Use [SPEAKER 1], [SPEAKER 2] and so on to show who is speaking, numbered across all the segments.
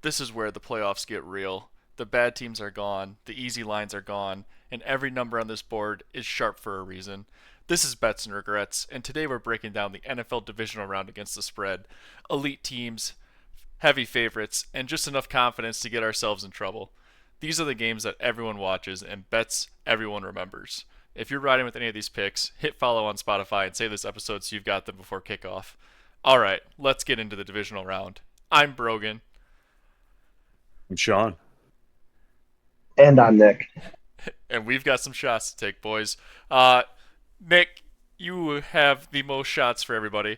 [SPEAKER 1] this is where the playoffs get real. The bad teams are gone, the easy lines are gone, and every number on this board is sharp for a reason. This is Bets and Regrets, and today we're breaking down the NFL Divisional Round against the spread. Elite teams, heavy favorites, and just enough confidence to get ourselves in trouble. These are the games that everyone watches and bets everyone remembers. If you're riding with any of these picks, hit follow on Spotify and save this episode so you've got them before kickoff. All right, let's get into the divisional round. I'm Brogan.
[SPEAKER 2] I'm Sean.
[SPEAKER 3] And I'm Nick.
[SPEAKER 1] And we've got some shots to take, boys. Nick, you have the most shots for everybody.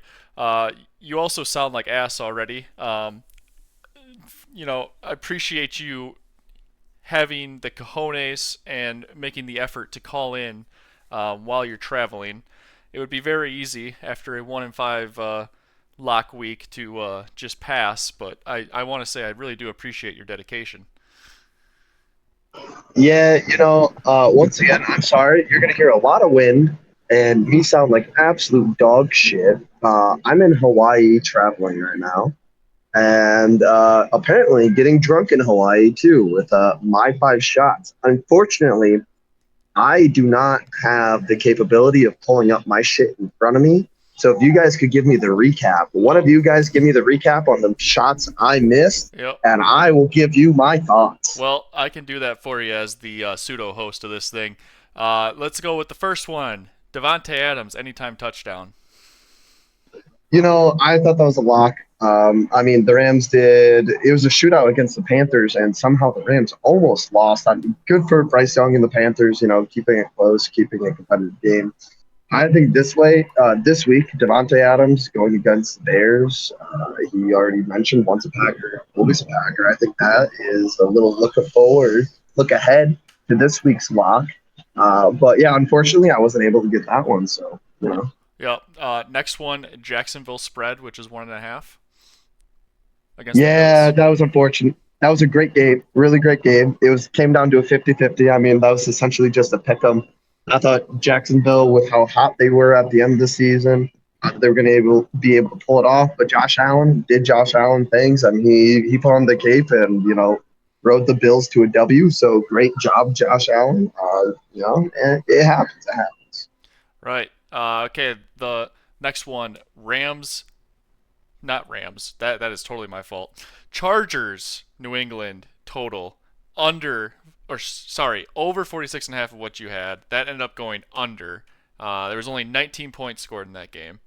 [SPEAKER 1] You also sound like ass already. I appreciate you having the cojones and making the effort to call in while you're traveling. It would be very easy after a 1-5 lock week to just pass, but I want to say I really do appreciate your dedication.
[SPEAKER 3] Yeah, once again, I'm sorry. You're going to hear a lot of wind and me sound like absolute dog shit. I'm in Hawaii traveling right now and apparently getting drunk in Hawaii too with my 5 shots. Unfortunately, I do not have the capability of pulling up my shit in front of me. So if you guys could give me the recap, one of you guys give me the recap on the shots I missed,
[SPEAKER 1] Yep.
[SPEAKER 3] and I will give you my thoughts.
[SPEAKER 1] Well, I can do that for you as the pseudo host of this thing. Let's go with the first one. Davante Adams, anytime touchdown.
[SPEAKER 3] I thought that was a lock. The Rams did. It was a shootout against the Panthers, and somehow the Rams almost lost. Good for Bryce Young and the Panthers, keeping it close, keeping a competitive game. I think this week, Davante Adams going against the Bears. He already mentioned once a Packer, always a Packer. I think that is a little look ahead to this week's lock. But yeah, unfortunately, I wasn't able to get that one. So
[SPEAKER 1] Yep. Next one, Jacksonville spread, which is 1.5. Against
[SPEAKER 3] Yeah, that was unfortunate. That was a great game, really great game. It came down to a 50-50. That was essentially just a pick 'em. I thought Jacksonville, with how hot they were at the end of the season, they were going to be able to pull it off. But Josh Allen did Josh Allen things. He put on the cape and rode the Bills to a W. So great job, Josh Allen. And it happens. It happens.
[SPEAKER 1] Right. Okay. The next one, Rams. Not Rams. That is totally my fault. Chargers, New England total over 46.5 of what you had. That ended up going under. There was only 19 points scored in that game.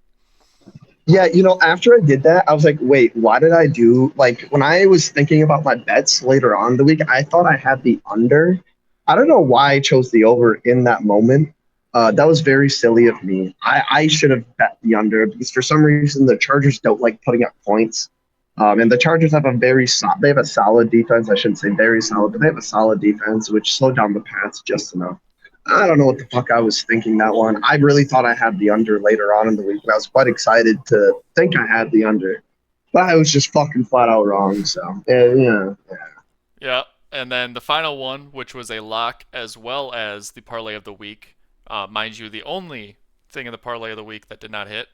[SPEAKER 3] Yeah, after I did that, I was like, wait, why did I do, when I was thinking about my bets later on in the week, I thought I had the under. I don't know why I chose the over in that moment. That was very silly of me. I should have bet the under because for some reason the Chargers don't like putting up points. And the Chargers have they have a solid defense. I shouldn't say very solid, but they have a solid defense, which slowed down the Pats just enough. I don't know what the fuck I was thinking that one. I really thought I had the under later on in the week. I was quite excited to think I had the under, but I was just fucking flat out wrong. So, yeah.
[SPEAKER 1] Yeah, and then the final one, which was a lock as well as the parlay of the week. Mind you, the only thing in the parlay of the week that did not hit.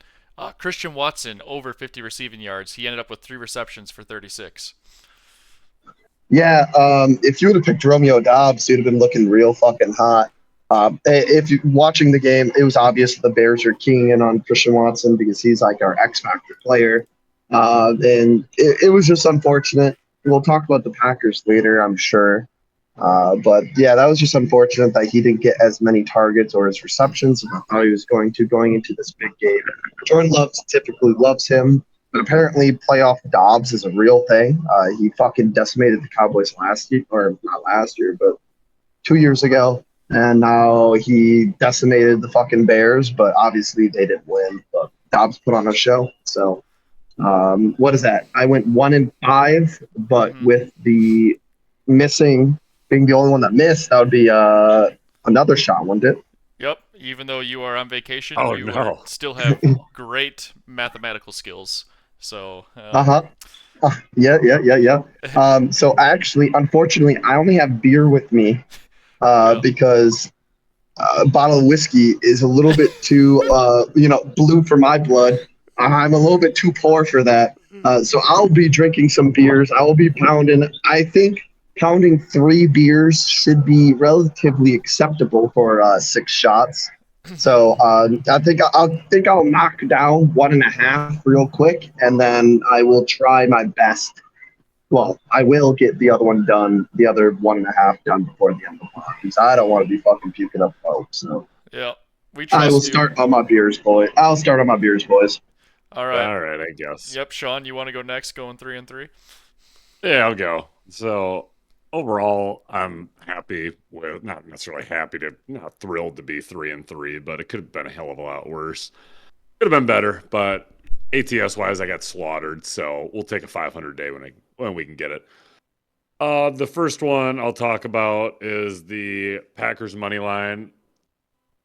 [SPEAKER 1] Christian Watson, over 50 receiving yards. He ended up with 3 receptions for 36.
[SPEAKER 3] Yeah, if you would have picked Romeo Doubs, you'd have been looking real fucking hot. If you're watching the game, it was obvious the Bears are keying in on Christian Watson because he's like our X Factor player. And it was just unfortunate. We'll talk about the Packers later, I'm sure. But yeah, that was just unfortunate that he didn't get as many targets or his receptions as I thought he was going into this big game. Jordan Love typically loves him, but apparently playoff Dobbs is a real thing. He fucking decimated the Cowboys last year, or not last year, but 2 years ago. And now he decimated the fucking Bears, but obviously they didn't win. But Dobbs put on a show. So what is that? I went 1-5, but with the missing being the only one that missed, that would be another shot, wouldn't it?
[SPEAKER 1] Yep. Even though you are on vacation, you still have great mathematical skills. So.
[SPEAKER 3] Yeah. So actually, unfortunately, I only have beer with me because a bottle of whiskey is a little bit too, blue for my blood. I'm a little bit too poor for that. So I'll be drinking some beers. I will be pounding. I think pounding 3 beers should be relatively acceptable for 6 shots. So I think I'll knock down 1.5 real quick, and then I will try my best. Well, I will get the other one done, the other 1.5 done before the end of the month, because I don't want to be fucking puking up folks. So
[SPEAKER 1] Yeah, we
[SPEAKER 3] I will
[SPEAKER 1] trust you.
[SPEAKER 3] start on my beers, boys. I'll start on my beers, boys.
[SPEAKER 1] All right.
[SPEAKER 2] All right, I guess.
[SPEAKER 1] Yep, Sean, you want to go next, going 3-3?
[SPEAKER 2] Yeah, I'll go. So overall, I'm happy with, not necessarily happy to, not thrilled to be 3-3, but it could have been a hell of a lot worse. Could have been better, but ATS wise, I got slaughtered. So we'll take a 500 day when we can get it. The first one I'll talk about is the Packers money line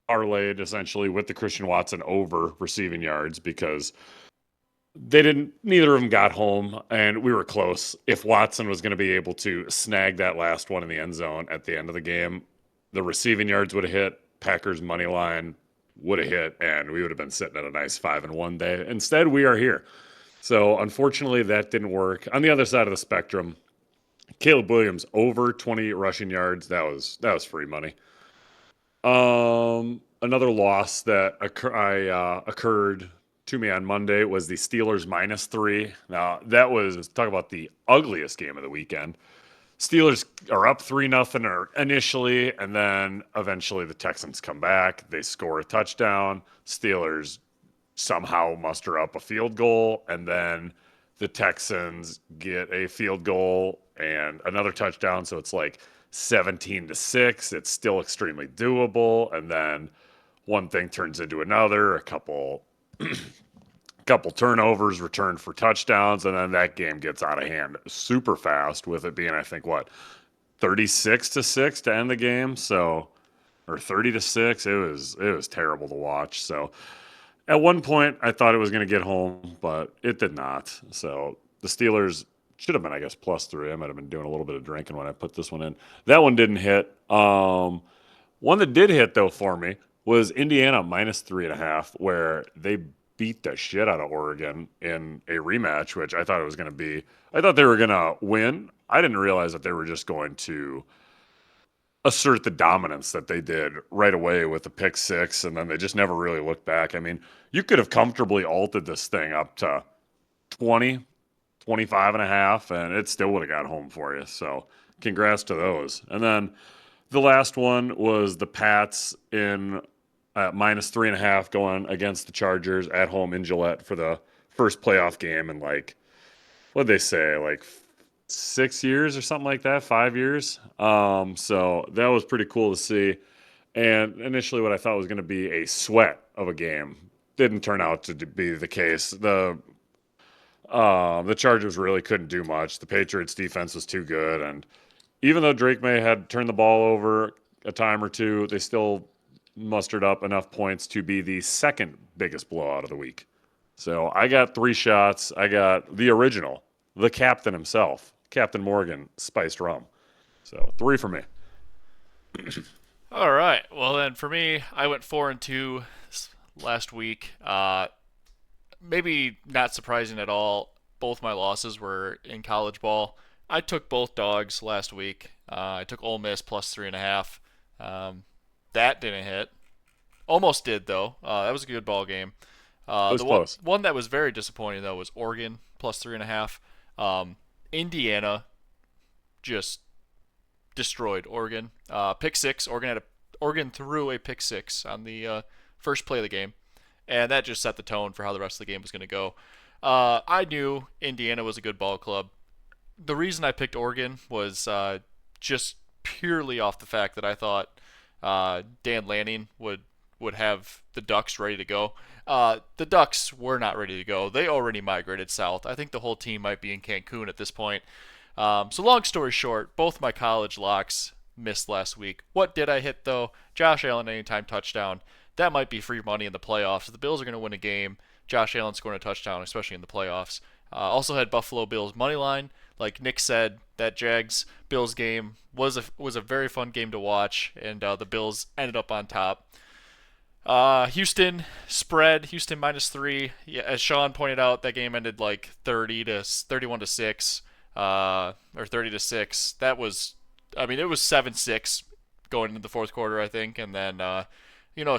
[SPEAKER 2] parlayed essentially with the Christian Watson over receiving yards because neither of them got home, and we were close. If Watson was going to be able to snag that last one in the end zone at the end of the game, the receiving yards would have hit, Packers money line would have hit, and we would have been sitting at a nice 5-1 day. Instead, we are here. So unfortunately, that didn't work. On the other side of the spectrum, Caleb Williams over 20 rushing yards. That was free money. Another loss that occurred to me on Monday was the Steelers -3. Now that was, talk about the ugliest game of the weekend. Steelers are up 3-0 initially, and then eventually the Texans come back. They score a touchdown. Steelers somehow muster up a field goal, and then the Texans get a field goal and another touchdown. So it's like 17-6. It's still extremely doable. And then one thing turns into another, a couple turnovers returned for touchdowns, and then that game gets out of hand super fast with it being, I think, 36-6 to end the game. So, or 30-6. It was terrible to watch. So at one point I thought it was going to get home, but it did not. So the Steelers should have been, I guess, +3. I might have been doing a little bit of drinking when I put this one in. That one didn't hit. One that did hit though for me was Indiana -3.5, where they beat the shit out of Oregon in a rematch, which I thought it was going to be. I thought they were going to win. I didn't realize that they were just going to assert the dominance that they did right away with the pick six, and then they just never really looked back. I mean, you could have comfortably altered this thing up to 20, 25.5, and it still would have got home for you. So congrats to those. And then the last one was the Pats in -3.5 going against the Chargers at home in Gillette for the first playoff game in, like, what'd they say, like 6 years or something like that, 5 years. So that was pretty cool to see. And initially what I thought was going to be a sweat of a game didn't turn out to be the case. The Chargers really couldn't do much. The Patriots defense was too good, and even though Drake May had turned the ball over a time or two, they still mustered up enough points to be the second biggest blowout of the week. So I got 3 shots. I got the original, the captain himself, Captain Morgan, spiced rum. So 3 for me.
[SPEAKER 1] All right. Well, then for me, I went 4-2 last week. Maybe not surprising at all. Both my losses were in college ball. I took both dogs last week. I took Ole Miss +3.5. That didn't hit. Almost did though. That was a good ball game.
[SPEAKER 2] It was close.
[SPEAKER 1] One that was very disappointing though was Oregon +3.5. Indiana just destroyed Oregon. Pick six. Oregon threw a pick six on the first play of the game, and that just set the tone for how the rest of the game was going to go. I knew Indiana was a good ball club. The reason I picked Oregon was just purely off the fact that I thought Dan Lanning would have the Ducks ready to go. The Ducks were not ready to go. They already migrated south. I think the whole team might be in Cancun at this point. So long story short, both my college locks missed last week. What did I hit though? Josh Allen anytime touchdown. That might be free money in the playoffs. If the Bills are going to win a game, Josh Allen scoring a touchdown, especially in the playoffs. Also had Buffalo Bills money line. Like Nick said, that Jags Bills game was a very fun game to watch, and the Bills ended up on top. Houston spread. Houston -3. Yeah, as Sean pointed out, that game ended like 31-6, or 30-6. That was, I mean, it was 7-6 going into the fourth quarter, I think, and then a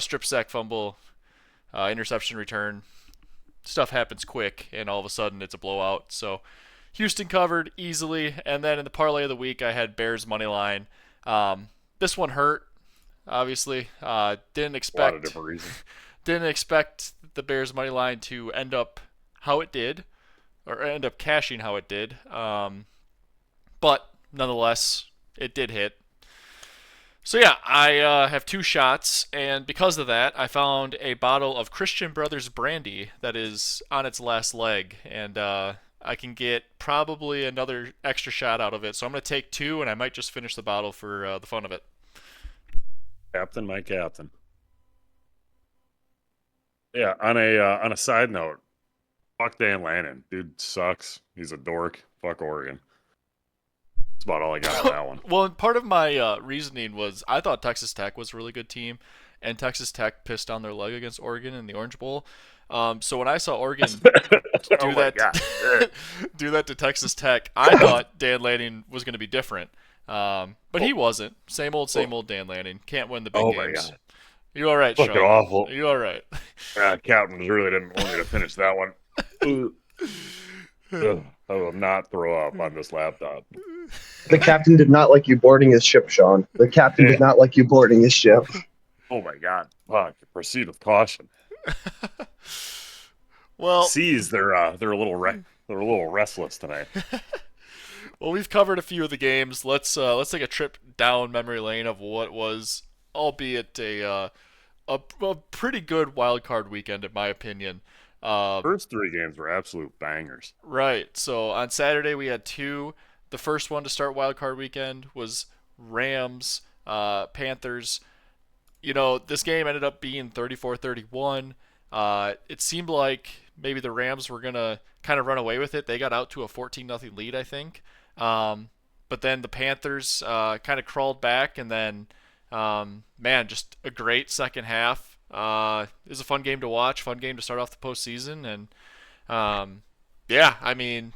[SPEAKER 1] strip sack fumble, interception return. Stuff happens quick, and all of a sudden it's a blowout. So Houston covered easily, and then in the parlay of the week, I had Bears money line. This one hurt, obviously. Didn't
[SPEAKER 2] A lot of
[SPEAKER 1] expect
[SPEAKER 2] different reasons.
[SPEAKER 1] didn't expect the Bears money line to end up how it did, or end up cashing how it did. But nonetheless, it did hit. So yeah, I have two shots, and because of that, I found a bottle of Christian Brothers brandy that is on its last leg, and I can get probably another extra shot out of it. So I'm gonna take two, and I might just finish the bottle for the fun of it.
[SPEAKER 2] Captain, my captain. Yeah. On a side note, fuck Dan Lannon. Dude sucks. He's a dork. Fuck Oregon. That's about all I got on that one.
[SPEAKER 1] Well, part of my reasoning was I thought Texas Tech was a really good team, and Texas Tech pissed down their leg against Oregon in the Orange Bowl. So when I saw Oregon
[SPEAKER 2] Oh my God.
[SPEAKER 1] do that to Texas Tech, I thought Dan Lanning was going to be different, but he wasn't. Same old Dan Lanning. Can't win the big
[SPEAKER 2] Oh my
[SPEAKER 1] games.
[SPEAKER 2] God.
[SPEAKER 1] You all right,
[SPEAKER 2] Fucking
[SPEAKER 1] Sean?
[SPEAKER 2] awful.
[SPEAKER 1] You all right?
[SPEAKER 2] Captain really didn't want me to finish that one. Ugh, I will not throw up on this laptop.
[SPEAKER 3] The captain did not like you boarding his ship, Sean. The captain did not like you boarding his ship.
[SPEAKER 2] Oh my God. Fuck. Proceed with caution.
[SPEAKER 1] Well,
[SPEAKER 2] Seas, they're a little restless tonight.
[SPEAKER 1] well, we've covered a few of the games. Let's take a trip down memory lane of what was, albeit a pretty good wild card weekend in my opinion.
[SPEAKER 2] First three games were absolute bangers.
[SPEAKER 1] Right. So on Saturday we had two. The first one to start wild card weekend was Rams Panthers. This game ended up being 34-31. It seemed like maybe the Rams were going to kind of run away with it. They got out to a 14-0 lead, I think. But then the Panthers kind of crawled back, and then, man, just a great second half. It was a fun game to watch, fun game to start off the postseason. And, yeah, I mean,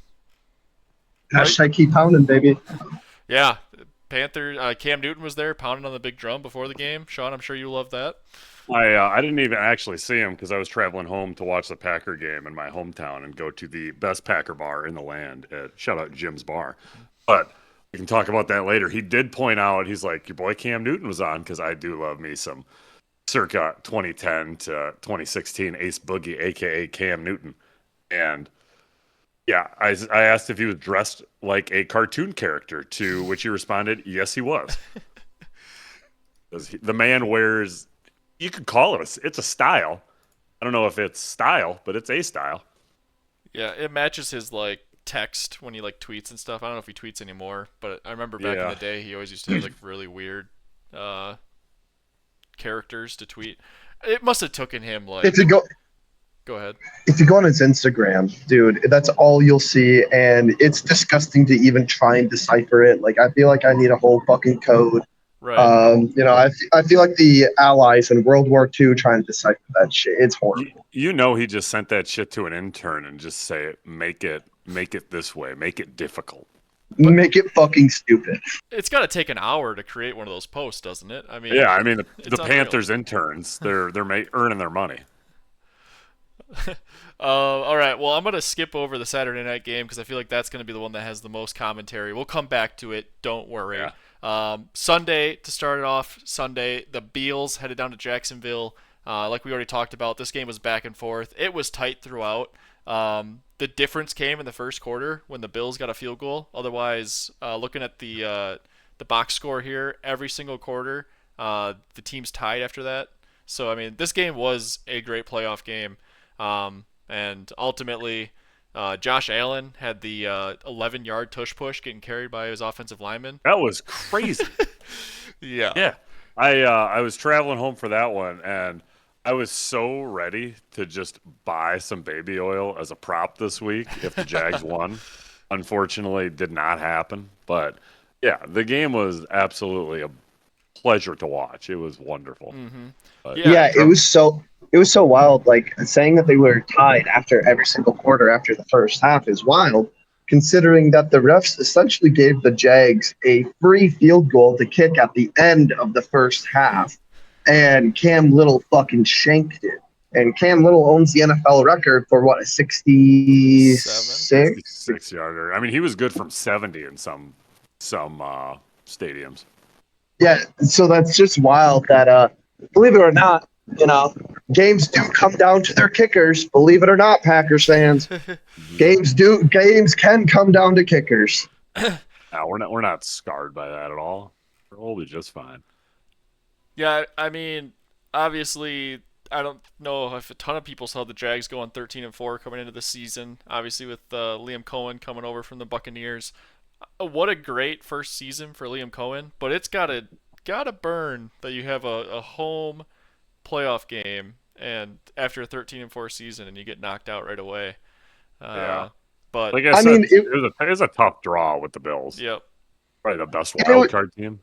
[SPEAKER 3] Hashtag keep pounding, baby.
[SPEAKER 1] yeah, Panther Cam Newton was there pounding on the big drum before the game. Sean, I'm sure you love that.
[SPEAKER 2] I didn't even actually see him because I was traveling home to watch the Packer game in my hometown and go to the best Packer bar in the land. Shout out Jim's Bar. But we can talk about that later. He did point out, he's like, your boy Cam Newton was on, because I do love me some circa 2010 to 2016 Ace Boogie, a.k.a. Cam Newton. And yeah, I asked if he was dressed like a cartoon character, to which he responded, yes, he was. The man wears, you could call it, it's a style. I don't know if it's style, but it's a style.
[SPEAKER 1] Yeah, it matches his like text when he like tweets and stuff. I don't know if he tweets anymore, but I remember back in the day he always used to have like really weird characters to tweet. It must have taken him like.
[SPEAKER 3] If you go
[SPEAKER 1] ahead.
[SPEAKER 3] If you go on his Instagram, dude, that's all you'll see, and it's disgusting to even try and decipher it. Like, I feel like I need a whole fucking code.
[SPEAKER 1] Right.
[SPEAKER 3] I feel like the Allies in World War II trying to decipher that shit. It's horrible.
[SPEAKER 2] He just sent that shit to an intern and just say, make it this way, make it difficult.
[SPEAKER 3] Make it fucking stupid.
[SPEAKER 1] It's got to take an hour to create one of those posts, doesn't it? I mean,
[SPEAKER 2] yeah, I mean the
[SPEAKER 1] unreal.
[SPEAKER 2] Panthers interns, they're earning their money.
[SPEAKER 1] All right. Well, I'm gonna skip over the Saturday night game because I feel like that's gonna be the one that has the most commentary. We'll come back to it. Don't worry.
[SPEAKER 2] Yeah.
[SPEAKER 1] Sunday, to start it off, the Beals headed down to Jacksonville. Like we already talked about, this game was back and forth. It was tight throughout. The difference came in the first quarter when the Bills got a field goal. Otherwise, looking at the box score here, every single quarter, the team's tied after that. So, I mean, this game was a great playoff game. And ultimately, Josh Allen had the 11-yard tush push getting carried by his offensive lineman.
[SPEAKER 2] That was crazy.
[SPEAKER 1] Yeah.
[SPEAKER 2] Yeah. I was traveling home for that one, and I was so ready to just buy some baby oil as a prop this week if the Jags won. Unfortunately, did not happen. But, yeah, the game was absolutely a pleasure to watch. It was wonderful.
[SPEAKER 1] Mm-hmm.
[SPEAKER 2] But
[SPEAKER 1] Yeah.
[SPEAKER 3] Yeah, it was so wild. Like saying that they were tied after every single quarter after the first half is wild, considering that the refs essentially gave the Jags a free field goal to kick at the end of the first half, and Cam Little fucking shanked it. And Cam Little owns the NFL record for what, a
[SPEAKER 1] 7.
[SPEAKER 3] 66?
[SPEAKER 2] 66-yarder. I mean, he was good from 70 in some stadiums.
[SPEAKER 3] Yeah, so that's just wild that believe it or not, you know, games do come down to their kickers. Believe it or not, Packers fans. Games can come down to kickers.
[SPEAKER 2] No, we're not scarred by that at all. We'll be just fine.
[SPEAKER 1] Yeah, I mean, obviously, I don't know if a ton of people saw the Jags going 13-4 coming into the season. Obviously, with Liam Cohen coming over from the Buccaneers, what a great first season for Liam Cohen. But it's gotta burn that you have a home playoff game and after a 13-4 season and you get knocked out right away.
[SPEAKER 2] Yeah.
[SPEAKER 1] But
[SPEAKER 2] Like I
[SPEAKER 3] I
[SPEAKER 2] said,
[SPEAKER 3] mean,
[SPEAKER 2] it was a tough draw with the Bills.
[SPEAKER 1] yep.
[SPEAKER 2] Probably the best
[SPEAKER 3] it,
[SPEAKER 2] wild card team.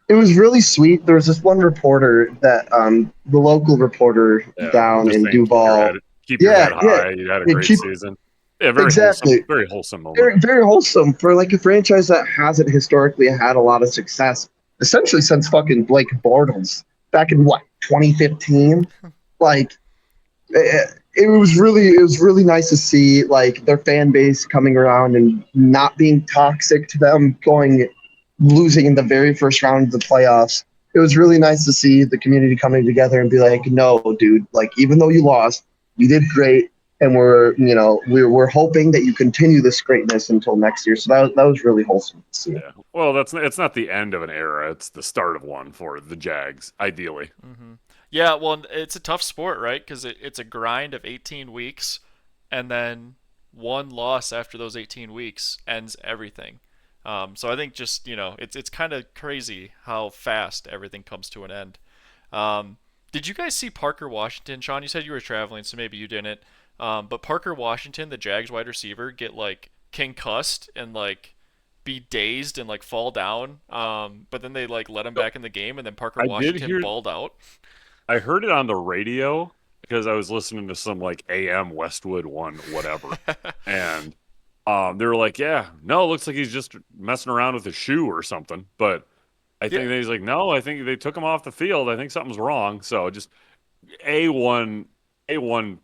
[SPEAKER 3] it was really sweet. There was this one reporter that the local reporter
[SPEAKER 2] Yeah,
[SPEAKER 3] down
[SPEAKER 2] just
[SPEAKER 3] in
[SPEAKER 2] saying,
[SPEAKER 3] Duval.
[SPEAKER 2] keep your
[SPEAKER 3] Yeah,
[SPEAKER 2] head
[SPEAKER 3] yeah.
[SPEAKER 2] high. You had a
[SPEAKER 3] Yeah,
[SPEAKER 2] great
[SPEAKER 3] keep
[SPEAKER 2] season. Yeah, very
[SPEAKER 3] exactly.
[SPEAKER 2] wholesome. Very wholesome moment.
[SPEAKER 3] Very, very wholesome for like a franchise that hasn't historically had a lot of success, essentially since fucking Blake Bortles back in what 2015. Like it was really nice to see like their fan base coming around and not being toxic to them going losing in the very first round of the playoffs. It was really nice to see the community coming together and be like, no, dude, like even though you lost, you did great, and we're hoping that you continue this greatness until next year. So that was really wholesome to see.
[SPEAKER 2] Yeah. Well, it's not the end of an era. It's the start of one for the Jags, ideally.
[SPEAKER 1] Mm-hmm. Yeah, well, it's a tough sport, right? Because it's a grind of 18 weeks, and then one loss after those 18 weeks ends everything. So I think just it's kind of crazy how fast everything comes to an end. Did you guys see Parker Washington, Sean? You said you were traveling, so maybe you didn't. But Parker Washington, the Jags wide receiver, get like concussed and like be dazed and like fall down. But then they like let him back in the game, and then Parker
[SPEAKER 2] I did
[SPEAKER 1] Washington
[SPEAKER 2] hear.
[SPEAKER 1] balled out.
[SPEAKER 2] I heard it on the radio because I was listening to some like AM Westwood one, whatever, and they were like, "Yeah, no, it looks like he's just messing around with his shoe or something." But I
[SPEAKER 1] Yeah,
[SPEAKER 2] think that he's like, "No, I think they took him off the field. I think something's wrong." So just A1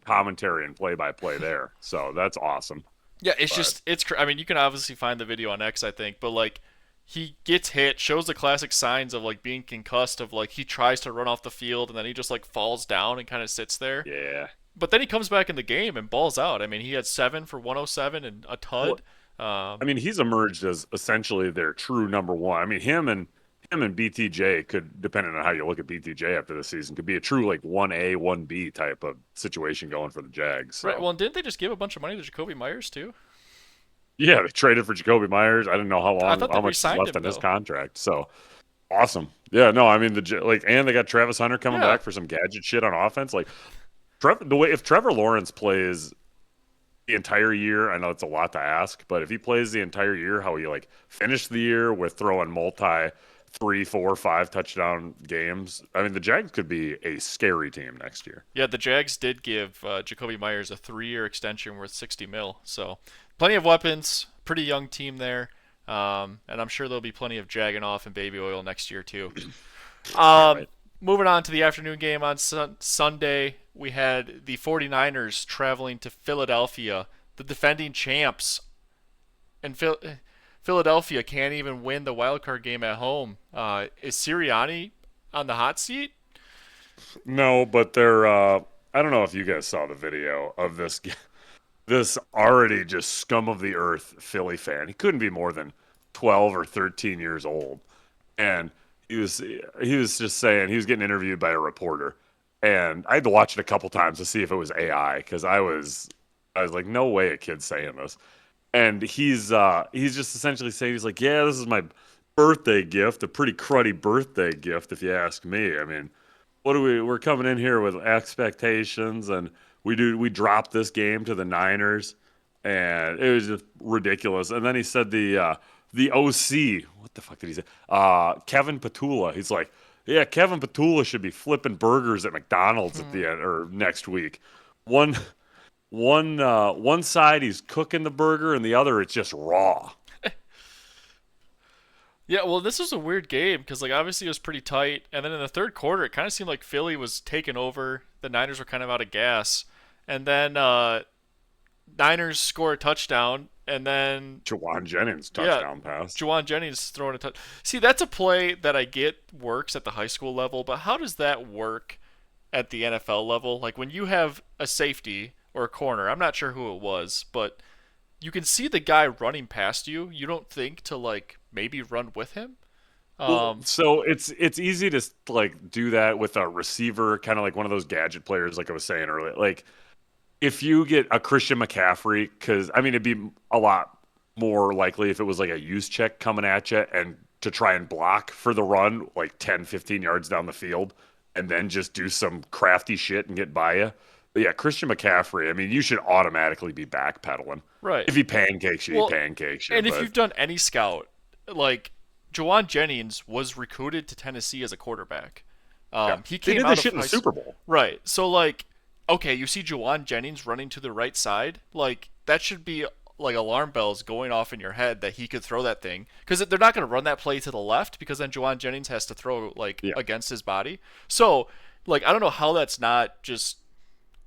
[SPEAKER 2] commentary and play by play there. So that's awesome.
[SPEAKER 1] yeah. It's
[SPEAKER 2] But
[SPEAKER 1] just I mean, you can obviously find the video on X, I think, but like he gets hit, shows the classic signs of like being concussed, of like he tries to run off the field and then he just like falls down and kind of sits there.
[SPEAKER 2] yeah,
[SPEAKER 1] But then he comes back in the game and balls out. I mean, he had 7 for 107 and a
[SPEAKER 2] well,
[SPEAKER 1] tud.
[SPEAKER 2] I mean, he's emerged as essentially their true number one. I mean, him and BTJ could, depending on how you look at BTJ after the season, could be a true like 1A, 1B type of situation going for the Jags.
[SPEAKER 1] Right.
[SPEAKER 2] So
[SPEAKER 1] Well, and didn't they just give a bunch of money to Jacoby Myers too?
[SPEAKER 2] yeah, they traded for Jacoby Myers. I didn't know
[SPEAKER 1] I thought they
[SPEAKER 2] how much is
[SPEAKER 1] re-signed
[SPEAKER 2] left
[SPEAKER 1] him
[SPEAKER 2] on his
[SPEAKER 1] though.
[SPEAKER 2] contract. So awesome. Yeah, no, I mean and they got Travis Hunter coming
[SPEAKER 1] Yeah.
[SPEAKER 2] back for some gadget shit on offense. Like if Trevor Lawrence plays the entire year, I know it's a lot to ask, but if he plays the entire year, how he like finished the year with throwing multi 3, 4, 5 touchdown games, I mean the Jags could be a scary team next year.
[SPEAKER 1] Yeah, the Jags did give Jacoby Myers a 3-year extension worth 60 mil. So plenty of weapons. Pretty young team there. And I'm sure there'll be plenty of jagging off and baby oil next year too. Um,
[SPEAKER 2] Right.
[SPEAKER 1] moving on to the afternoon game on Sunday, we had the 49ers traveling to Philadelphia, the defending champs. And Philadelphia can't even win the wild card game at home. Is Sirianni on the hot seat?
[SPEAKER 2] No, but they're I don't know if you guys saw the video of this already just scum of the earth Philly fan. He couldn't be more than 12 or 13 years old. And he was just saying, he was getting interviewed by a reporter. And I had to watch it a couple times to see if it was AI because I was like, no way a kid's saying this. And he's just essentially saying, he's like, yeah, this is my birthday gift, a pretty cruddy birthday gift if you ask me. I mean, we're coming in here with expectations, and we dropped this game to the Niners, and it was just ridiculous. And then he said the OC, what the fuck did he say? Kevin Petula. He's like, yeah, Kevin Petula should be flipping burgers at McDonald's at the end or next week. One one side he's cooking the burger and the other it's just raw.
[SPEAKER 1] Yeah, well, this was a weird game because like obviously it was pretty tight, and then in the third quarter it kind of seemed like Philly was taking over. The Niners were kind of out of gas, and then Niners score a touchdown, and then
[SPEAKER 2] Jawan Jennings
[SPEAKER 1] yeah,
[SPEAKER 2] touchdown pass.
[SPEAKER 1] Juwan Jennings throwing a touch. See, that's a play that I get works at the high school level, but how does that work at the NFL level? Like when you have a safety or a corner, I'm not sure who it was, but you can see the guy running past you. You don't think to like maybe run with him.
[SPEAKER 2] Well,
[SPEAKER 1] Um,
[SPEAKER 2] so it's easy to like do that with a receiver, kind of like one of those gadget players, like I was saying earlier. Like if you get a Christian McCaffrey, because I mean it'd be a lot more likely if it was like a use check coming at you and to try and block for the run like 10, 15 yards down the field and then just do some crafty shit and get by you. But yeah, Christian McCaffrey, I mean, you should automatically be backpedaling.
[SPEAKER 1] right.
[SPEAKER 2] If he pancakes you, he
[SPEAKER 1] Well,
[SPEAKER 2] pancakes you.
[SPEAKER 1] and if
[SPEAKER 2] But
[SPEAKER 1] you've done any scout, like Jawan Jennings was recruited to Tennessee as a quarterback.
[SPEAKER 2] yeah,
[SPEAKER 1] He
[SPEAKER 2] they
[SPEAKER 1] came
[SPEAKER 2] did
[SPEAKER 1] out
[SPEAKER 2] this
[SPEAKER 1] of
[SPEAKER 2] shit in the Super Bowl.
[SPEAKER 1] right. So like, okay, you see Jawan Jennings running to the right side, like that should be like alarm bells going off in your head that he could throw that thing because they're not going to run that play to the left because then Jawan Jennings has to throw like
[SPEAKER 2] Yeah.
[SPEAKER 1] against his body. So like I don't know how that's not just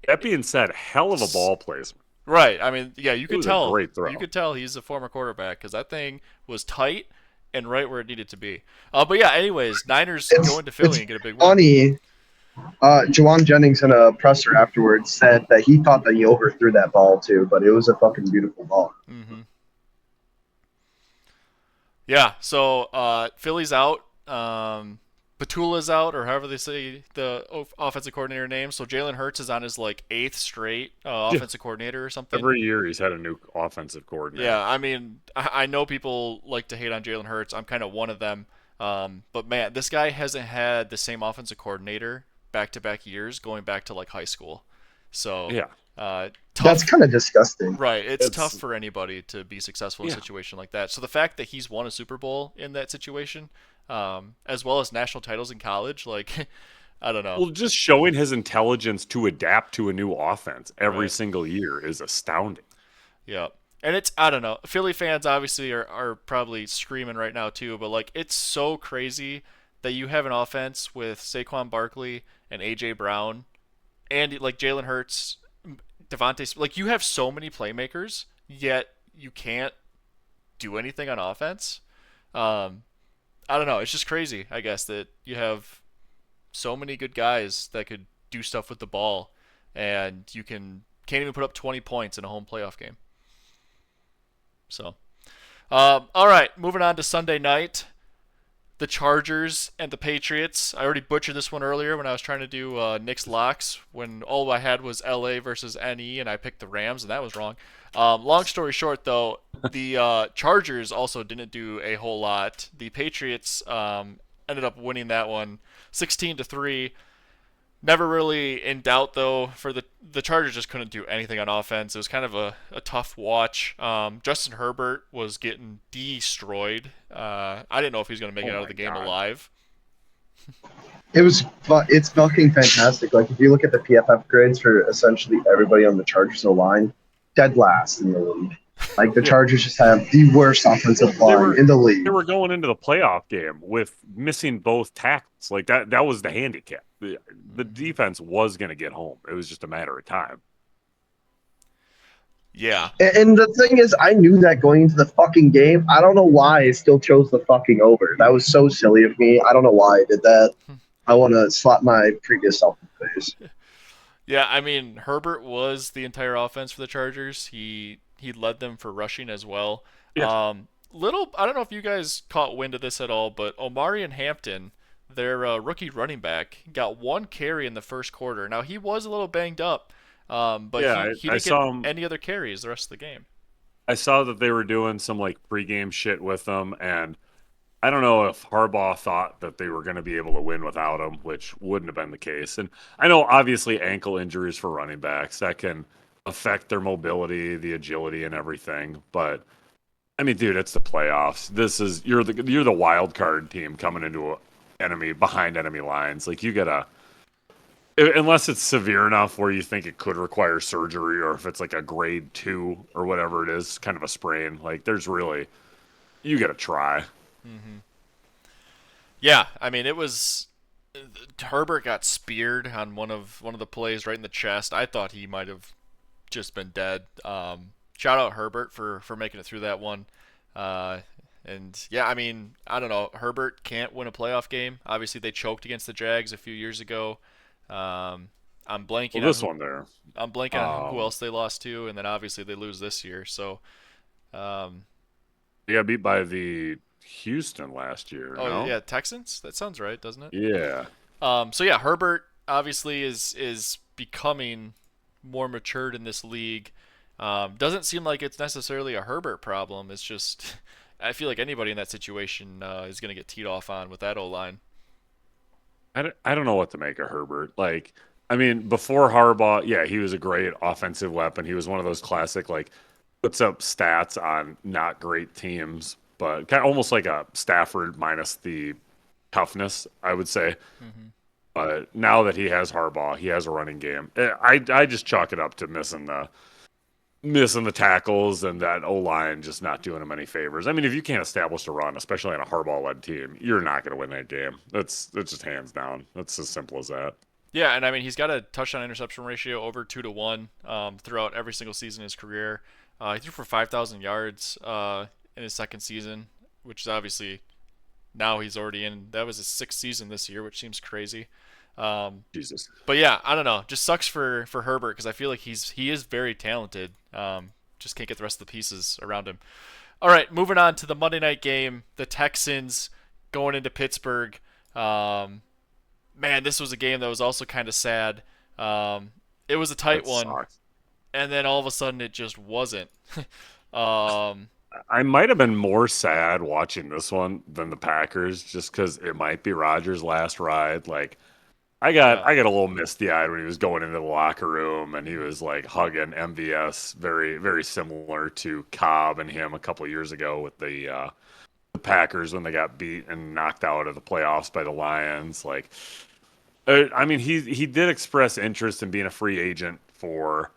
[SPEAKER 2] That being said, hell of a ball placement.
[SPEAKER 1] right. I mean, yeah,
[SPEAKER 2] It was a great throw.
[SPEAKER 1] you could tell he's a former quarterback because that thing was tight and right where it needed to be. But yeah, anyways, Niners go into Philly
[SPEAKER 3] It's
[SPEAKER 1] and get a big win.
[SPEAKER 3] funny. Jawan Jennings in a presser afterwards said that he thought that he overthrew that ball too, but it was a fucking beautiful ball.
[SPEAKER 1] Mm-hmm. Yeah, so Philly's out. Batula's out, or however they say the offensive coordinator name. So Jalen Hurts is on his like eighth straight
[SPEAKER 2] Yeah.
[SPEAKER 1] offensive coordinator or something.
[SPEAKER 2] Every year he's had a new offensive coordinator.
[SPEAKER 1] Yeah, I mean, I know people like to hate on Jalen Hurts. I'm kind of one of them. But man, this guy hasn't had the same offensive coordinator back-to-back years going back to like high school. So
[SPEAKER 2] Yeah.
[SPEAKER 1] tough.
[SPEAKER 3] That's kind of disgusting.
[SPEAKER 1] Right, it's
[SPEAKER 2] It's
[SPEAKER 1] tough for anybody to be successful in a
[SPEAKER 2] yeah.
[SPEAKER 1] situation like that. So the fact that he's won a Super Bowl in that situation, as well as national titles in college, like I don't know.
[SPEAKER 2] Well, just showing his intelligence to adapt to a new offense every
[SPEAKER 1] Right.
[SPEAKER 2] single year is astounding.
[SPEAKER 1] Yeah. And it's I don't know. Philly fans obviously are probably screaming right now too, but like it's so crazy that you have an offense with Saquon Barkley and AJ Brown and like Jalen Hurts, Devontae, like you have so many playmakers, yet you can't do anything on offense. Um, I don't know. It's just crazy, I guess, that you have so many good guys that could do stuff with the ball, and you can't even put up 20 points in a home playoff game. So, all right, moving on to Sunday night. The Chargers and the Patriots. I already butchered this one earlier when I was trying to do Knicks locks when all I had was LA versus NE and I picked the Rams and that was wrong. Long story short, though, the Chargers also didn't do a whole lot. The Patriots ended up winning that one 16-3. Never really in doubt though. For the Chargers, just couldn't do anything on offense. It was kind of a tough watch. Justin Herbert was getting destroyed. I didn't know if he was going to make it
[SPEAKER 2] Oh
[SPEAKER 1] out
[SPEAKER 2] my
[SPEAKER 1] of the game
[SPEAKER 2] God.
[SPEAKER 1] alive.
[SPEAKER 3] It's fucking fantastic. Like if you look at the PFF grades for essentially everybody on the Chargers line, dead last in the league. Like the
[SPEAKER 2] Yeah.
[SPEAKER 3] Chargers just have the worst offensive
[SPEAKER 2] They
[SPEAKER 3] line
[SPEAKER 2] were
[SPEAKER 3] in the league.
[SPEAKER 2] they were going into the playoff game with missing both tackles. Like that was the handicap. The defense was going to get home. It was just a matter of time.
[SPEAKER 1] Yeah,
[SPEAKER 3] And the thing is, I knew that going into the fucking game. I don't know why I still chose the fucking over. That was so silly of me. I don't know why I did that. I want to slap my previous self in the face.
[SPEAKER 1] yeah. I mean, Herbert was the entire offense for the Chargers. He led them for rushing as well.
[SPEAKER 2] Yeah.
[SPEAKER 1] Little, I don't know if you guys caught wind of this at all, but Omari and Hampton, their rookie running back, got one carry in the first quarter. Now he was a little banged up, but
[SPEAKER 2] Yeah,
[SPEAKER 1] he
[SPEAKER 2] I
[SPEAKER 1] didn't
[SPEAKER 2] saw
[SPEAKER 1] get
[SPEAKER 2] him.
[SPEAKER 1] any other carries the rest of the game.
[SPEAKER 2] I saw that they were doing some like pregame shit with them, and I don't know if Harbaugh thought that they were going to be able to win without him, which wouldn't have been the case. And I know obviously ankle injuries for running backs that can affect their mobility, the agility, and everything. But I mean, dude, it's the playoffs. You're the wild card team coming into behind enemy lines. Like you gotta, unless it's severe enough where you think it could require surgery, or if it's like a grade 2 or whatever it is, kind of a sprain. Like you gotta try.
[SPEAKER 1] Yeah, I mean it was Herbert got speared on one of the plays right in the chest. I thought he might have just been dead. Shout out Herbert for making it through that one. Uh, and yeah, I mean, I don't know. Herbert can't win a playoff game. Obviously, they choked against the Jags a few years ago. Um, I'm
[SPEAKER 2] Well,
[SPEAKER 1] blanking on
[SPEAKER 2] this
[SPEAKER 1] who
[SPEAKER 2] one there,
[SPEAKER 1] I'm blanking on who
[SPEAKER 2] um,
[SPEAKER 1] else they lost to, and then obviously they lose this year. So, um,
[SPEAKER 2] they got beat by the Houston last year.
[SPEAKER 1] oh
[SPEAKER 2] No,
[SPEAKER 1] yeah, Texans. That sounds right, doesn't it?
[SPEAKER 2] yeah,
[SPEAKER 1] So yeah, Herbert obviously is becoming more matured in this league. Doesn't seem like it's necessarily a Herbert problem. It's just I feel like anybody in that situation is going to get teed off on with that O line.
[SPEAKER 2] I don't know what to make of Herbert. Like, I mean, before Harbaugh, yeah, he was a great offensive weapon. He was one of those classic, like, puts up stats on not great teams, but kind of almost like a Stafford minus the toughness, I would say.
[SPEAKER 1] Mm-hmm.
[SPEAKER 2] But now that he has Harbaugh, he has a running game. I just chalk it up to missing the tackles and that O line just not doing him any favors. I mean, if you can't establish a run, especially on a Harbaugh led team, you're not going to win that game. That's just hands down. That's as simple as that.
[SPEAKER 1] Yeah, and I mean he's got a touchdown interception ratio over 2 to 1 throughout every single season in his career. He threw for 5,000 yards in his second season, which is obviously now he's already in. That was his sixth season this year, which seems crazy. Um,
[SPEAKER 2] Jesus.
[SPEAKER 1] But yeah, I don't know. Just sucks for Herbert because I feel like he is very talented. Just can't get the rest of the pieces around him. All right, moving on to the Monday night game. The Texans going into Pittsburgh. Um, Man, this was a game that was also kind of sad. It was a tight
[SPEAKER 2] That
[SPEAKER 1] one,
[SPEAKER 2] sucks.
[SPEAKER 1] and then all of a sudden it just wasn't. um,
[SPEAKER 2] I might have been more sad watching this one than the Packers just because it might be Rodgers' last ride. Like,
[SPEAKER 1] yeah,
[SPEAKER 2] I got a little misty eyed when he was going into the locker room and he was like hugging MVS, very very similar to Cobb and him a couple years ago with the Packers when they got beat and knocked out of the playoffs by the Lions. Like, I mean, he did express interest in being a free agent for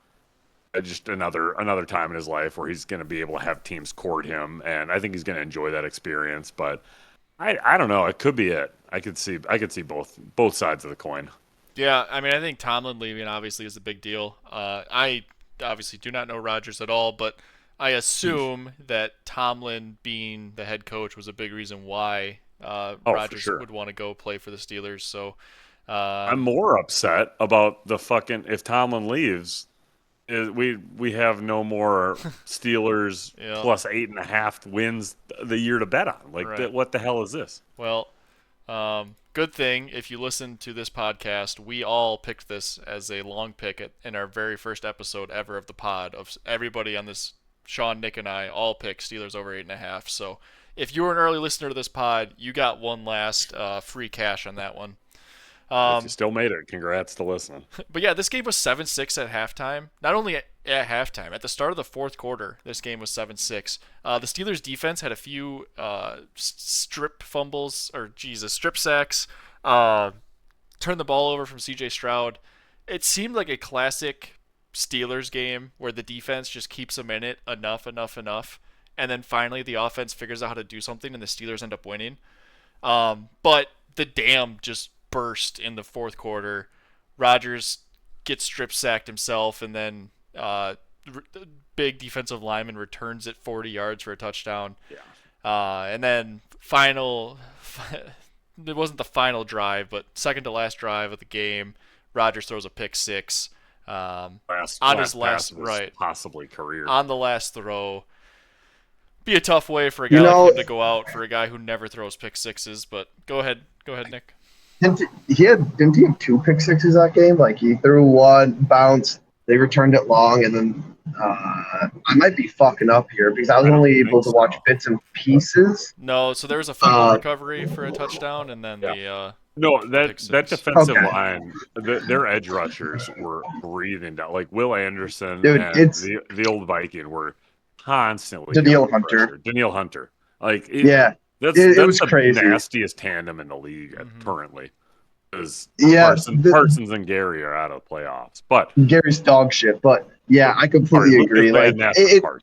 [SPEAKER 2] just another time in his life where he's going to be able to have teams court him, and I think he's going to enjoy that experience. But I don't know. It could be it. I could see both sides of the coin.
[SPEAKER 1] yeah. I mean, I think Tomlin leaving obviously is a big deal. I obviously do not know Rodgers at all, but I assume that Tomlin being the head coach was a big reason why
[SPEAKER 2] Oh, for
[SPEAKER 1] Rodgers
[SPEAKER 2] sure.
[SPEAKER 1] would want to go play for the Steelers. So,
[SPEAKER 2] I'm
[SPEAKER 1] um,
[SPEAKER 2] more upset about the fucking if Tomlin leaves. We have no more Steelers
[SPEAKER 1] yeah,
[SPEAKER 2] plus 8.5 wins the year to bet on. Like,
[SPEAKER 1] right.
[SPEAKER 2] what the hell is this?
[SPEAKER 1] Well, good thing if you listen to this podcast, we all picked this as a long pick in our very first episode ever of the pod. Of everybody on this, Sean, Nick, and I all picked Steelers over 8.5. So if you were an early listener to this pod, you got one last free cash on that one.
[SPEAKER 2] If you
[SPEAKER 1] Um,
[SPEAKER 2] still made it, congrats to listening.
[SPEAKER 1] but yeah, this game was 7-6 at halftime. Not only at halftime, at the start of the fourth quarter, this game was 7-6. The Steelers defense had a few strip fumbles, or Jesus, strip sacks. Uh, Turned the ball over from CJ Stroud. It seemed like a classic Steelers game where the defense just keeps them in it enough. And then finally the offense figures out how to do something and the Steelers end up winning. But the dam just burst in the fourth quarter. Rodgers gets strip sacked himself, and then big defensive lineman returns it 40 yards for a touchdown.
[SPEAKER 2] Yeah.
[SPEAKER 1] And then final, it wasn't the final drive, but second to last drive of the game, Rodgers throws a pick six on his
[SPEAKER 2] Last pass
[SPEAKER 1] last
[SPEAKER 2] of his
[SPEAKER 1] right
[SPEAKER 2] possibly career.
[SPEAKER 1] on the last throw. Be a tough way for a
[SPEAKER 3] You
[SPEAKER 1] guy like
[SPEAKER 3] know,
[SPEAKER 1] him to go out for a guy who never throws pick sixes. But go ahead, Nick.
[SPEAKER 3] didn't he have two pick sixes that game? Like he threw one, bounced, they returned it long, and then I might be fucking up here because I was
[SPEAKER 2] I don't
[SPEAKER 3] only able
[SPEAKER 2] think
[SPEAKER 3] to watch
[SPEAKER 2] so.
[SPEAKER 3] bits and pieces.
[SPEAKER 1] No, so there was a fumble
[SPEAKER 3] Uh,
[SPEAKER 1] recovery for a touchdown, and then
[SPEAKER 2] Yeah.
[SPEAKER 1] the
[SPEAKER 2] No,
[SPEAKER 1] pick
[SPEAKER 2] that
[SPEAKER 1] six.
[SPEAKER 2] defensive
[SPEAKER 3] okay,
[SPEAKER 2] line, their edge rushers were breathing down. Like Will Anderson
[SPEAKER 3] dude,
[SPEAKER 2] and
[SPEAKER 3] it's
[SPEAKER 2] the old Viking were constantly
[SPEAKER 3] Danielle
[SPEAKER 2] getting
[SPEAKER 3] Hunter.
[SPEAKER 2] pressure. Danielle Hunter. Like,
[SPEAKER 3] Yeah,
[SPEAKER 2] that's
[SPEAKER 3] it
[SPEAKER 2] that's
[SPEAKER 3] was
[SPEAKER 2] the
[SPEAKER 3] crazy.
[SPEAKER 2] nastiest tandem in the league
[SPEAKER 1] Mm-hmm.
[SPEAKER 2] currently. Because
[SPEAKER 3] Yeah,
[SPEAKER 2] Parsons and Gary are out of the playoffs. But
[SPEAKER 3] Gary's dog shit. But yeah, I
[SPEAKER 2] all
[SPEAKER 3] completely
[SPEAKER 2] right, Lucas
[SPEAKER 3] agree.
[SPEAKER 2] Van
[SPEAKER 3] Like
[SPEAKER 2] Ness and Parsons.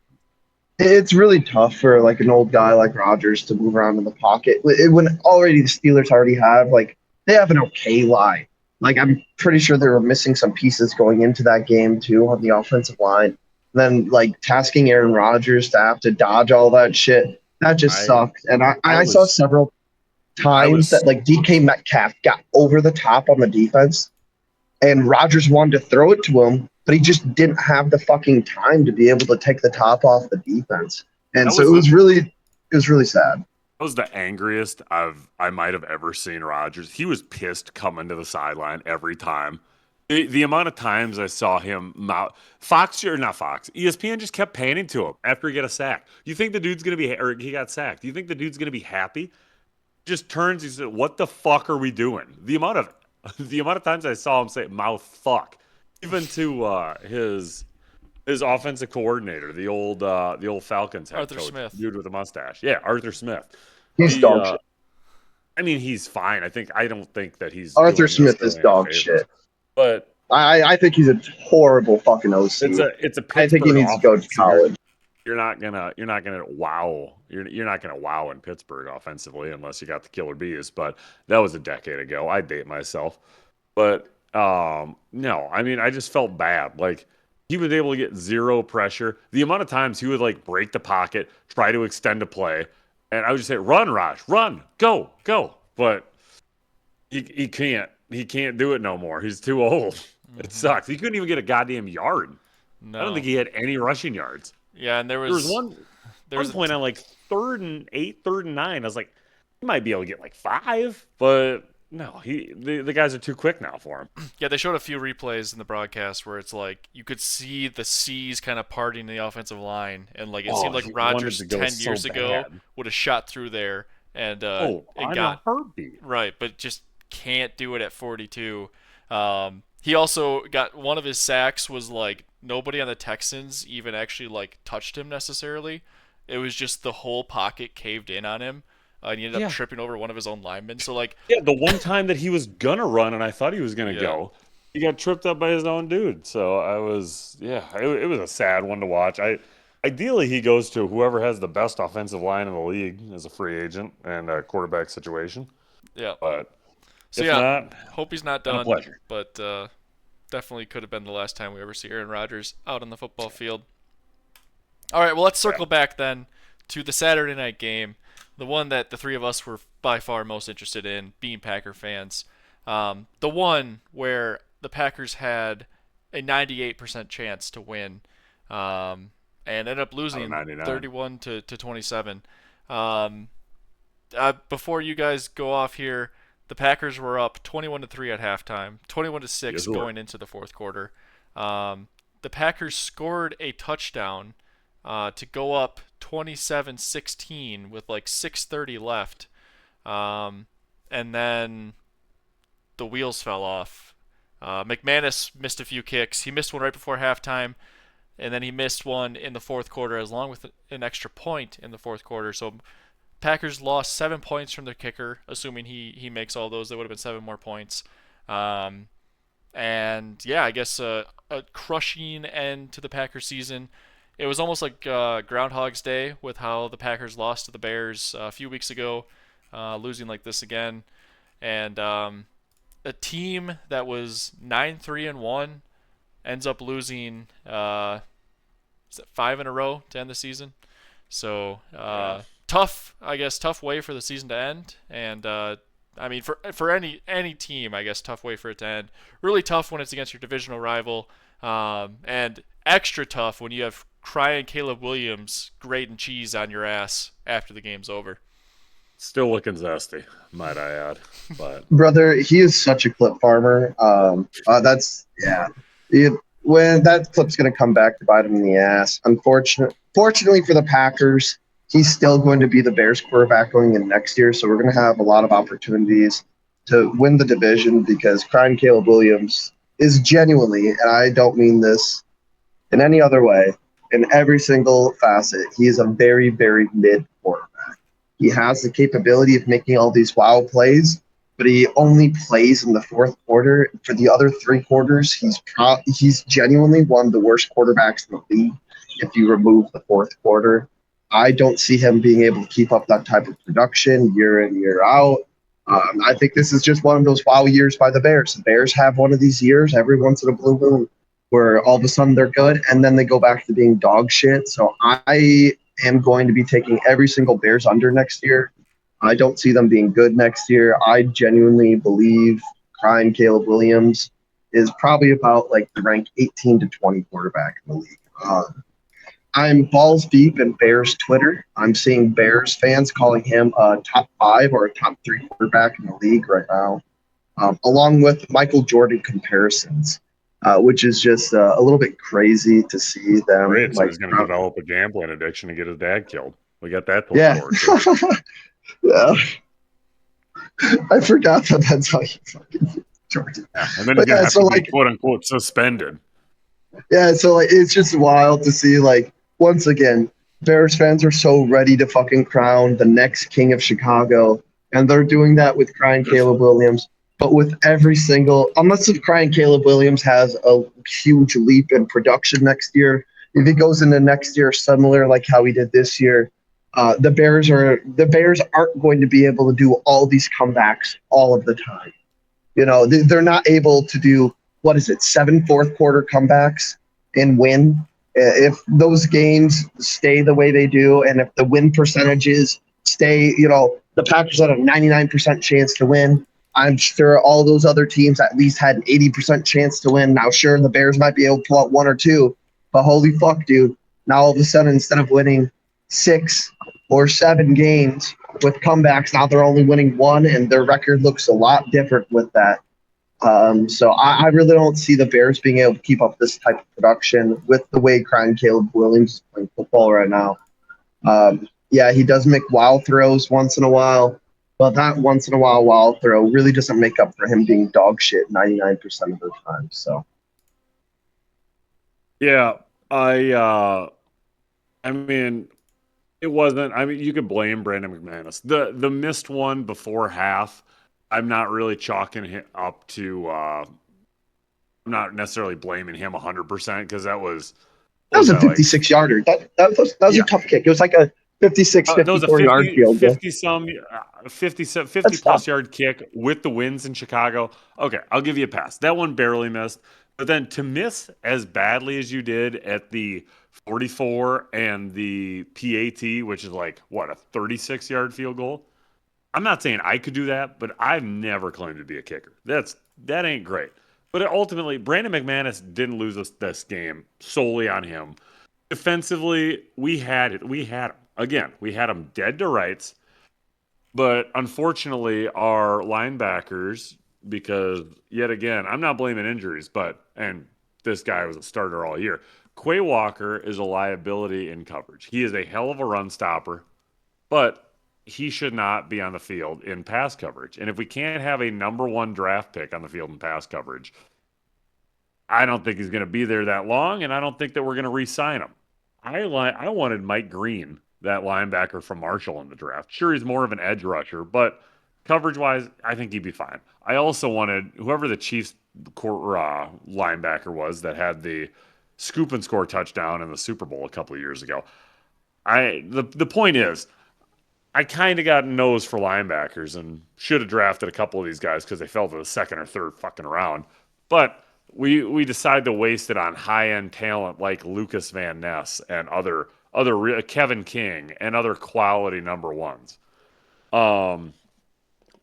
[SPEAKER 3] it's really tough for like an old guy like Rodgers to move around in the pocket when already the Steelers already have like they have an okay line. Like I'm pretty sure they were missing some pieces going into that game too on the offensive line. Then like tasking Aaron Rodgers to have to dodge all that shit that just
[SPEAKER 2] I
[SPEAKER 3] sucked. And
[SPEAKER 2] I
[SPEAKER 3] I saw
[SPEAKER 2] was
[SPEAKER 3] several
[SPEAKER 2] I
[SPEAKER 3] times
[SPEAKER 2] was
[SPEAKER 3] that like DK Metcalf got over the top on the defense and Rodgers wanted to throw it to him, but he just didn't have the fucking time to be able to take the top off the defense. And
[SPEAKER 2] that
[SPEAKER 3] so
[SPEAKER 2] was the
[SPEAKER 3] it was really sad.
[SPEAKER 2] that was the angriest I might have ever seen Rodgers. He was pissed coming to the sideline every time. The amount of times I saw him Fox or not Fox, ESPN just kept panning to him after he got a sack. You think the dude's gonna be or he got sacked? Do you think the dude's gonna be happy? Just turns. He said, "What the fuck are we doing?" The amount of times I saw him say "mouth fuck," even to his offensive coordinator, the old Falcons head
[SPEAKER 1] Arthur
[SPEAKER 2] coach,
[SPEAKER 1] Smith.
[SPEAKER 2] dude with a mustache. Yeah, Arthur Smith.
[SPEAKER 3] He's dog shit.
[SPEAKER 2] I mean, he's fine. I don't think that he's
[SPEAKER 3] Arthur
[SPEAKER 2] doing
[SPEAKER 3] Smith is
[SPEAKER 2] necessarily any
[SPEAKER 3] dog
[SPEAKER 2] favors.
[SPEAKER 3] shit.
[SPEAKER 2] But
[SPEAKER 3] I think he's a horrible fucking OC.
[SPEAKER 2] it's a
[SPEAKER 3] I think he
[SPEAKER 2] Pittsburgh
[SPEAKER 3] needs to go to
[SPEAKER 2] offense. So
[SPEAKER 3] college.
[SPEAKER 2] you're not gonna wow. You're not gonna wow in Pittsburgh offensively unless you got the killer bees. But that was a decade ago. I date myself. But no, I mean I just felt bad. Like he was able to get zero pressure. The amount of times he would like break the pocket, try to extend a play, and I would just say, "Run, Raj, run, go, go." But he can't. He can't do it no more. He's too old. It sucks. He couldn't even get a goddamn yard.
[SPEAKER 1] No.
[SPEAKER 2] I don't think he had any rushing yards.
[SPEAKER 1] Yeah, and there
[SPEAKER 2] There was
[SPEAKER 1] was
[SPEAKER 2] one point on like 3rd and 8, 3rd and 9. I was like, he might be able to get like 5, but no, the guys are too quick now for him.
[SPEAKER 1] Yeah, they showed a few replays in the broadcast where it's like you could see the C's kind of parting in the offensive line, and like it seemed like
[SPEAKER 2] he wanted
[SPEAKER 1] Rodgers
[SPEAKER 2] to go
[SPEAKER 1] 10
[SPEAKER 2] so
[SPEAKER 1] years ago
[SPEAKER 2] bad.
[SPEAKER 1] would have shot through there and
[SPEAKER 2] On
[SPEAKER 1] got
[SPEAKER 2] a heartbeat.
[SPEAKER 1] right, but just can't do it at 42. He also got one of his sacks was like nobody on the Texans even actually like touched him necessarily. It was just the whole pocket caved in on him. And he ended up tripping over one of his own linemen. So like,
[SPEAKER 2] Yeah, the one time that he was gonna run and I thought he was gonna
[SPEAKER 1] Yeah.
[SPEAKER 2] go, he got tripped up by his own dude. So it was a sad one to watch. Ideally he goes to whoever has the best offensive line in the league as a free agent and a quarterback situation.
[SPEAKER 1] yeah.
[SPEAKER 2] But
[SPEAKER 1] So
[SPEAKER 2] if
[SPEAKER 1] yeah,
[SPEAKER 2] not,
[SPEAKER 1] hope he's not
[SPEAKER 2] been a
[SPEAKER 1] done.
[SPEAKER 2] pleasure.
[SPEAKER 1] But definitely could have been the last time we ever see Aaron Rodgers out on the football field. All right, well let's circle back then to the Saturday night game, the one that the three of us were by far most interested in, being Packer fans. The one where the Packers had a 98% chance to win, and ended up losing 31 to 27. Before you guys go off here, the Packers were up 21-3 at halftime, 21-6 going into the fourth quarter. The Packers scored a touchdown to go up 27-16 with like 6:30 left, and then the wheels fell off. McManus missed a few kicks. He missed one right before halftime, and then he missed one in the fourth quarter, along with an extra point in the fourth quarter. So Packers lost 7 points from their kicker, assuming he makes all those. That would have been 7 more points. And yeah, I guess a crushing end to the Packers season. It was almost like Groundhog's Day with how the Packers lost to the Bears a few weeks ago, losing like this again. And a team that was 9-3-1 ends up losing 5 in a row to end the season. So tough way for the season to end. And I mean, for any team, I guess tough way for it to end. Really tough when it's against your divisional rival, and extra tough when you have crying Caleb Williams grating cheese on your ass after the game's over.
[SPEAKER 2] Still looking zesty, might I add. But
[SPEAKER 3] Brother, he is such a clip farmer. When that clip's going to come back to bite him in the ass. Fortunately for the Packers, he's still going to be the Bears quarterback going in next year, so we're going to have a lot of opportunities to win the division because crying Caleb Williams is genuinely, and I don't mean this in any other way, in every single facet. He is a very, very mid quarterback. He has the capability of making all these wow plays, but he only plays in the fourth quarter. For the other 3 quarters, he's genuinely one of the worst quarterbacks in the league if you remove the fourth quarter. I don't see him being able to keep up that type of production year in, year out. I think this is just one of those wow years by the Bears. The Bears have one of these years every once in a blue moon where all of a sudden they're good and then they go back to being dog shit. So I am going to be taking every single Bears under next year. I don't see them being good next year. I genuinely believe crying Caleb Williams is probably about like the rank 18 to 20 quarterback in the league. I'm balls deep in Bears Twitter. I'm seeing Bears fans calling him a top 5 or a top 3 quarterback in the league right now, along with Michael Jordan comparisons, which is just a little bit crazy to see them.
[SPEAKER 2] Great. So
[SPEAKER 3] like,
[SPEAKER 2] he's going to develop a gambling addiction and get his dad killed. We got that to
[SPEAKER 3] yeah.
[SPEAKER 2] look forward to.
[SPEAKER 3] Yeah. I forgot that's how you fucking Jordan.
[SPEAKER 2] Yeah. And then he's going to have to be quote unquote suspended.
[SPEAKER 3] Yeah, so like it's just wild to see like once again, Bears fans are so ready to fucking crown the next king of Chicago, and they're doing that with crying Caleb Williams. But with every single, unless if crying Caleb Williams has a huge leap in production next year, if he goes into next year similar like how he did this year, the Bears aren't going to be able to do all these comebacks all of the time. You know, they're not able to do 7 fourth quarter comebacks and win. If those games stay the way they do, and if the win percentages stay, the Packers had a 99% chance to win. I'm sure all those other teams at least had an 80% chance to win. Now, sure, the Bears might be able to pull out 1 or 2, but holy fuck, dude. Now, all of a sudden, instead of winning 6 or 7 games with comebacks, now they're only winning 1, and their record looks a lot different with that. So I really don't see the Bears being able to keep up this type of production with the way crying Caleb Williams is playing football right now. Yeah, he does make wild throws once in a while, but that once in a while wild throw really doesn't make up for him being dog shit 99% of the time. So,
[SPEAKER 2] yeah, I mean, it wasn't. I mean, you could blame Brandon McManus. The missed one before half. I'm not really chalking him up to. I'm not necessarily blaming him 100% because that was
[SPEAKER 3] a 56-yarder. That was a tough kick. It was like a 56, 54-yard field goal.
[SPEAKER 2] 50 plus yard kick with the wins in Chicago. Okay, I'll give you a pass. That one barely missed. But then to miss as badly as you did at the 44 and the PAT, which is like, what, a 36-yard field goal? I'm not saying I could do that, but I've never claimed to be a kicker. That ain't great. But ultimately, Brandon McManus didn't lose this game solely on him. Defensively, we had him. Again, we had him dead to rights. But unfortunately, our linebackers, because yet again, I'm not blaming injuries, and this guy was a starter all year. Quay Walker is a liability in coverage. He is a hell of a run stopper, but he should not be on the field in pass coverage. And if we can't have a number 1 draft pick on the field in pass coverage, I don't think he's going to be there that long, and I don't think that we're going to re-sign him. I wanted Mike Green, that linebacker from Marshall, in the draft. Sure, he's more of an edge rusher, but coverage-wise, I think he'd be fine. I also wanted whoever the Chiefs linebacker was that had the scoop and score touchdown in the Super Bowl a couple of years ago. The point is, I kind of got a nose for linebackers and should have drafted a couple of these guys because they fell to the 2nd or 3rd fucking round. But we decided to waste it on high-end talent like Lucas Van Ness and other Kevin King and other quality number 1s.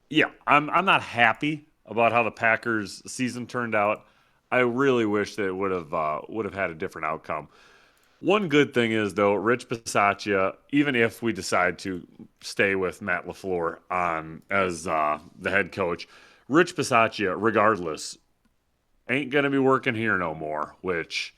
[SPEAKER 2] Yeah, I'm not happy about how the Packers season turned out. I really wish that it would have had a different outcome. One good thing is, though, Rich Bisaccia, even if we decide to stay with Matt LaFleur as the head coach, Rich Bisaccia, regardless, ain't going to be working here no more, which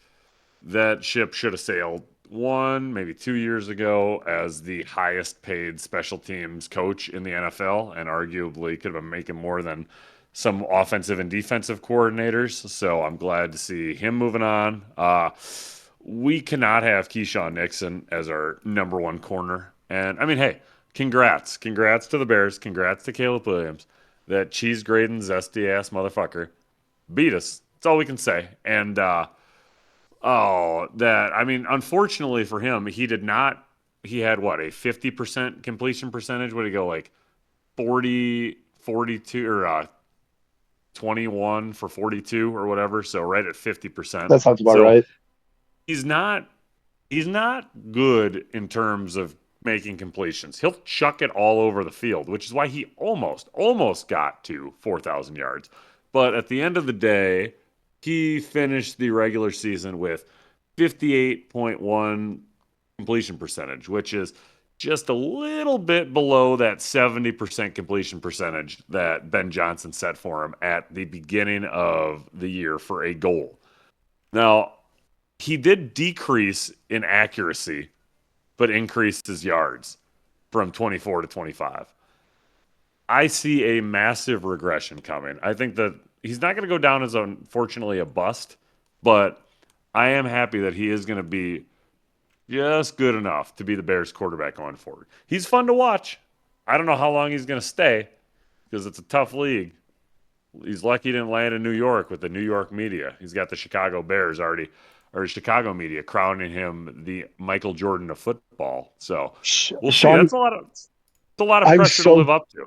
[SPEAKER 2] that ship should have sailed 1, maybe 2 years ago as the highest paid special teams coach in the NFL, and arguably could have been making more than some offensive and defensive coordinators. So I'm glad to see him moving on. we cannot have Keyshawn Nixon as our number one corner. And I mean, hey, congrats to the Bears, congrats to Caleb Williams, that cheese grating zesty ass motherfucker beat us. That's all we can say. And oh, that I mean, unfortunately for him, he did not. He had what, a 50% completion percentage? What did he go, like 40, 42, or 21 for 42 or whatever? So right at 50%.
[SPEAKER 3] That sounds about
[SPEAKER 2] So
[SPEAKER 3] right.
[SPEAKER 2] he's not he's not good in terms of making completions. He'll chuck it all over the field, which is why he almost got to 4,000 yards. But at the end of the day, he finished the regular season with 58.1 completion percentage, which is just a little bit below that 70% completion percentage that Ben Johnson set for him at the beginning of the year for a goal. Now, he did decrease in accuracy, but increased his yards from 24 to 25. I see a massive regression coming. I think that he's not going to go down as, unfortunately, a bust, but I am happy that he is going to be just good enough to be the Bears quarterback going forward. He's fun to watch. I don't know how long he's going to stay because it's a tough league. He's lucky he didn't land in New York with the New York media. He's got the Chicago Bears already, or Chicago media crowning him the Michael Jordan of football. So we'll see.
[SPEAKER 3] Sean,
[SPEAKER 2] That's a lot of pressure to live up to.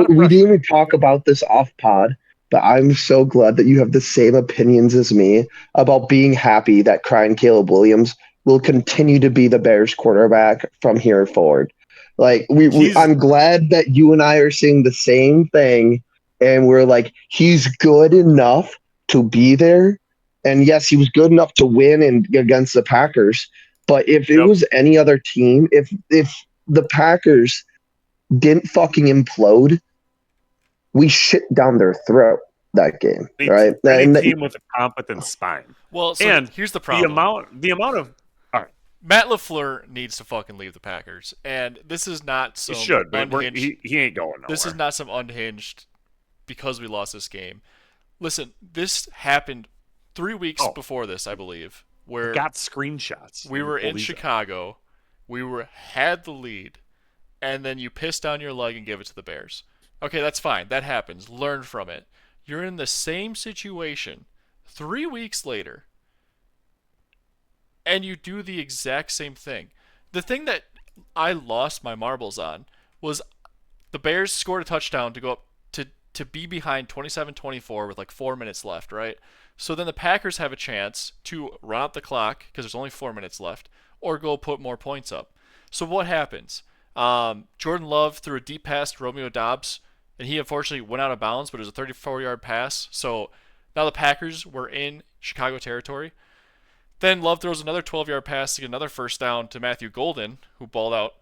[SPEAKER 3] We didn't even talk about this off pod, but I'm so glad that you have the same opinions as me about being happy that crying Caleb Williams will continue to be the Bears quarterback from here forward. Like I'm glad that you and I are saying the same thing, and we're like, he's good enough to be there. And yes, he was good enough to win against the Packers. But if it was any other team, if the Packers didn't fucking implode, we shit down their throat that game, right?
[SPEAKER 2] Any team with a competent spine.
[SPEAKER 1] Well, so and here's the problem.
[SPEAKER 2] The amount of all right.
[SPEAKER 1] Matt LaFleur needs to fucking leave the Packers, and this is not some.
[SPEAKER 2] He should, but he ain't going nowhere.
[SPEAKER 1] This is not some unhinged because we lost this game. Listen, this happened 3 weeks before this, I believe, where
[SPEAKER 2] I got screenshots.
[SPEAKER 1] We were in Chicago, we had the lead, and then you pissed down your leg and gave it to the Bears. Okay, that's fine. That happens. Learn from it. You're in the same situation 3 weeks later, and you do the exact same thing. The thing that I lost my marbles on was the Bears scored a touchdown to go up to be behind 27-24 with like 4 minutes left, right? So then the Packers have a chance to run out the clock because there's only 4 minutes left, or go put more points up. So what happens? Jordan Love threw a deep pass to Romeo Doubs, and he unfortunately went out of bounds, but it was a 34-yard pass. So now the Packers were in Chicago territory. Then Love throws another 12-yard pass to get another first down to Matthew Golden, who balled out.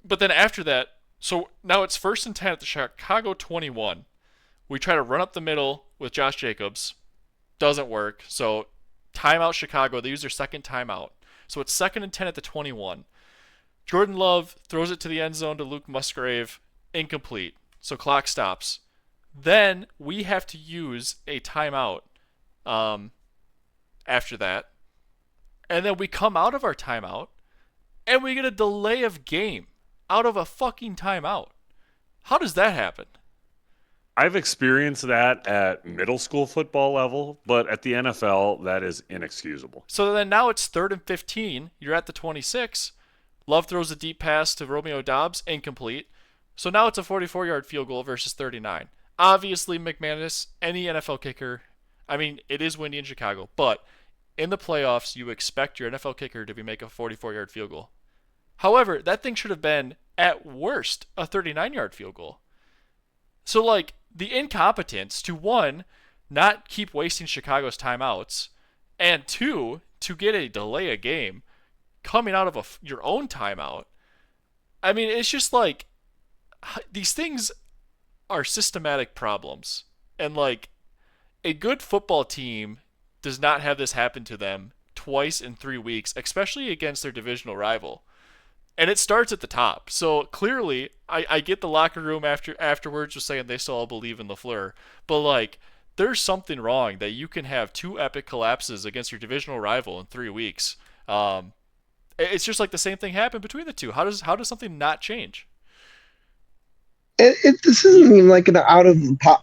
[SPEAKER 1] But then after that, so now it's 1st and 10 at the Chicago 21. We try to run up the middle with Josh Jacobs. Doesn't work. So timeout Chicago. They use their second timeout. So it's 2nd and 10 at the 21. Jordan Love throws it to the end zone to Luke Musgrave. Incomplete. So clock stops. Then we have to use a timeout after that. And then we come out of our timeout and we get a delay of game out of a fucking timeout. How does that happen?
[SPEAKER 2] I've experienced that at middle school football level, but at the NFL, that is inexcusable.
[SPEAKER 1] So then now it's 3rd and 15. You're at the 26. Love throws a deep pass to Romeo Doubs. Incomplete. So now it's a 44-yard field goal versus 39. Obviously, McManus, any NFL kicker, I mean, it is windy in Chicago, but in the playoffs, you expect your NFL kicker to make a 44-yard field goal. However, that thing should have been, at worst, a 39-yard field goal. So, like, the incompetence to, 1, not keep wasting Chicago's timeouts, and 2, to get a delay a game coming out of your own timeout. I mean, it's just like, these things are systematic problems. And, like, a good football team does not have this happen to them twice in 3 weeks, especially against their divisional rival. And it starts at the top. So clearly, I get the locker room afterwards just saying they still all believe in LaFleur. But, like, there's something wrong that you can have two epic collapses against your divisional rival in 3 weeks. It's just like the same thing happened between the two. How does something not change?
[SPEAKER 3] This isn't even like an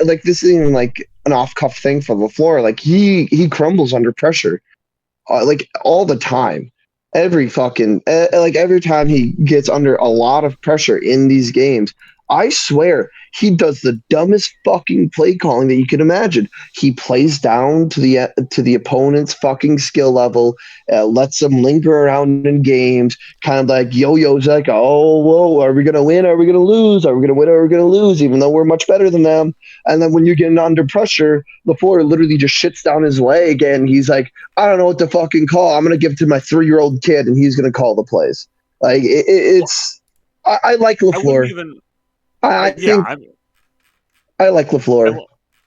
[SPEAKER 3] like this isn't even like an off cuff thing for LaFleur. Like he crumbles under pressure, like all the time. Like every time he gets under a lot of pressure in these games, I swear he does the dumbest fucking play calling that you can imagine. He plays down to the opponent's fucking skill level, lets them linger around in games, kind of like yo-yos, like, oh, whoa, are we gonna win? Are we gonna lose? Are we gonna win? Are we gonna lose? Even though we're much better than them. And then when you're getting under pressure, LaFleur literally just shits down his leg, and he's like, I don't know what to fucking call. I'm gonna give it to my 3-year-old kid, and he's gonna call the plays. Like it's. I like
[SPEAKER 2] I wouldn't
[SPEAKER 3] LaFleur.
[SPEAKER 2] even.
[SPEAKER 3] I
[SPEAKER 2] Yeah,
[SPEAKER 3] think I like
[SPEAKER 2] I,
[SPEAKER 3] LaFleur,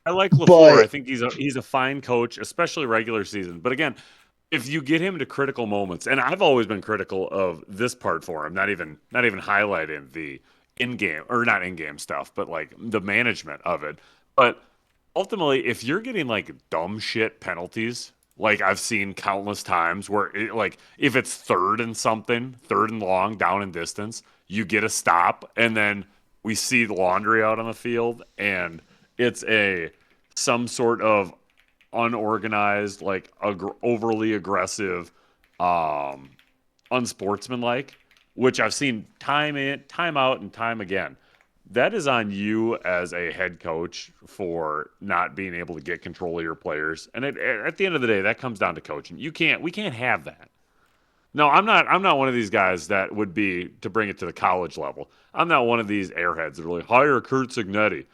[SPEAKER 2] I like LaFleur.
[SPEAKER 3] but
[SPEAKER 2] I think he's a fine coach, especially regular season. But again, if you get him to critical moments, and I've always been critical of this part for him, not even highlighting the in-game or not in-game stuff, but like the management of it. But ultimately, if you're getting like dumb shit penalties, like I've seen countless times where like if it's third and something, third and long, down in distance, you get a stop, and then we see the laundry out on the field, and it's a some sort of unorganized, like overly aggressive, um, unsportsmanlike, which I've seen time in, time out, and time again. That is on you as a head coach for not being able to get control of your players. And at the end of the day, that comes down to coaching. We can't have that. No, I'm not one of these guys that would be to bring it to the college level. I'm not one of these airheads that are like, hire Kurt Signetti.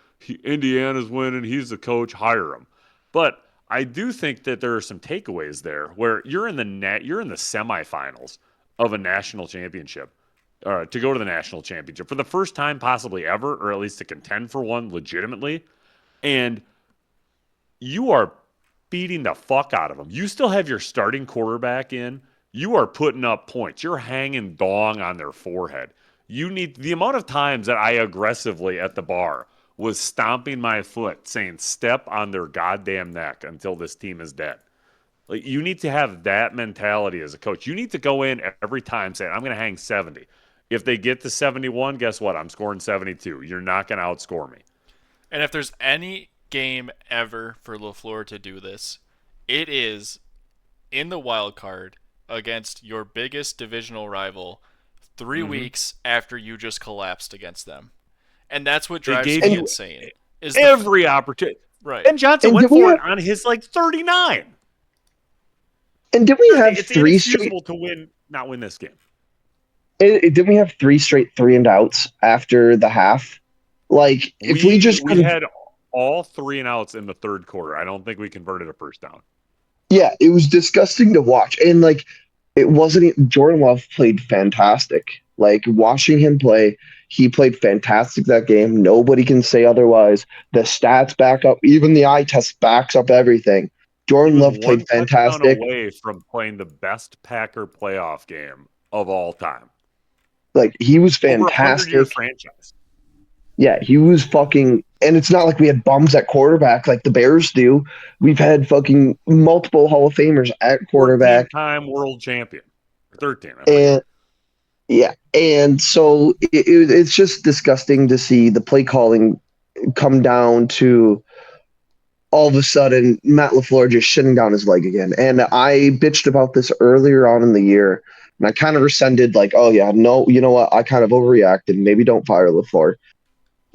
[SPEAKER 2] Indiana's winning. He's the coach. Hire him. But I do think that there are some takeaways there where you're in the semifinals of a national championship, to go to the national championship for the first time possibly ever, or at least to contend for one legitimately, and you are beating the fuck out of them. You still have your starting quarterback in. You are putting up points. You're hanging dong on their forehead. You need the amount of times that I aggressively at the bar was stomping my foot saying step on their goddamn neck until this team is dead. Like, you need to have that mentality as a coach. You need to go in every time saying, I'm going to hang 70. If they get to 71, guess what? I'm scoring 72. You're not going to outscore me.
[SPEAKER 1] And if there's any game ever for LaFleur to do this, it is in the wild card against your biggest divisional rival 3 weeks after you just collapsed against them. And that's what
[SPEAKER 2] They
[SPEAKER 1] drives
[SPEAKER 2] gave
[SPEAKER 1] me
[SPEAKER 2] you
[SPEAKER 1] insane. Is
[SPEAKER 2] every opportunity.
[SPEAKER 1] right.
[SPEAKER 2] Ben Johnson
[SPEAKER 3] and
[SPEAKER 2] went
[SPEAKER 3] did we
[SPEAKER 2] for
[SPEAKER 3] have
[SPEAKER 2] it on his like 39.
[SPEAKER 3] and did we have
[SPEAKER 2] It's
[SPEAKER 3] three straight?
[SPEAKER 2] inexcusable to not win this game.
[SPEAKER 3] Did we have three straight 3-and-outs after the half? Like if we just
[SPEAKER 2] We
[SPEAKER 3] could have,
[SPEAKER 2] had all 3-and-outs in the third quarter. I don't think we converted a first down.
[SPEAKER 3] yeah, it was disgusting to watch. And like it wasn't Jordan Love played fantastic. Like watching him play, he played fantastic that game. Nobody can say otherwise. The stats back up, even the eye test backs up everything.
[SPEAKER 2] He
[SPEAKER 3] Jordan
[SPEAKER 2] was
[SPEAKER 3] Love
[SPEAKER 2] one
[SPEAKER 3] played
[SPEAKER 2] touchdown
[SPEAKER 3] fantastic.
[SPEAKER 2] away from playing the best Packer playoff game of all time.
[SPEAKER 3] Like he was
[SPEAKER 2] Over a 100-year
[SPEAKER 3] fantastic.
[SPEAKER 2] franchise.
[SPEAKER 3] Yeah, he was fucking, and it's not like we had bums at quarterback like the Bears do. We've had fucking multiple Hall of Famers at quarterback,
[SPEAKER 2] 14-time world champion. 13, I believe.
[SPEAKER 3] and yeah, and so it's just disgusting to see the play calling come down to all of a sudden Matt LaFleur just shitting down his leg again. And I bitched about this earlier on in the year, and I kind of rescinded like, oh yeah, no, you know what? I kind of overreacted. Maybe don't fire LaFleur.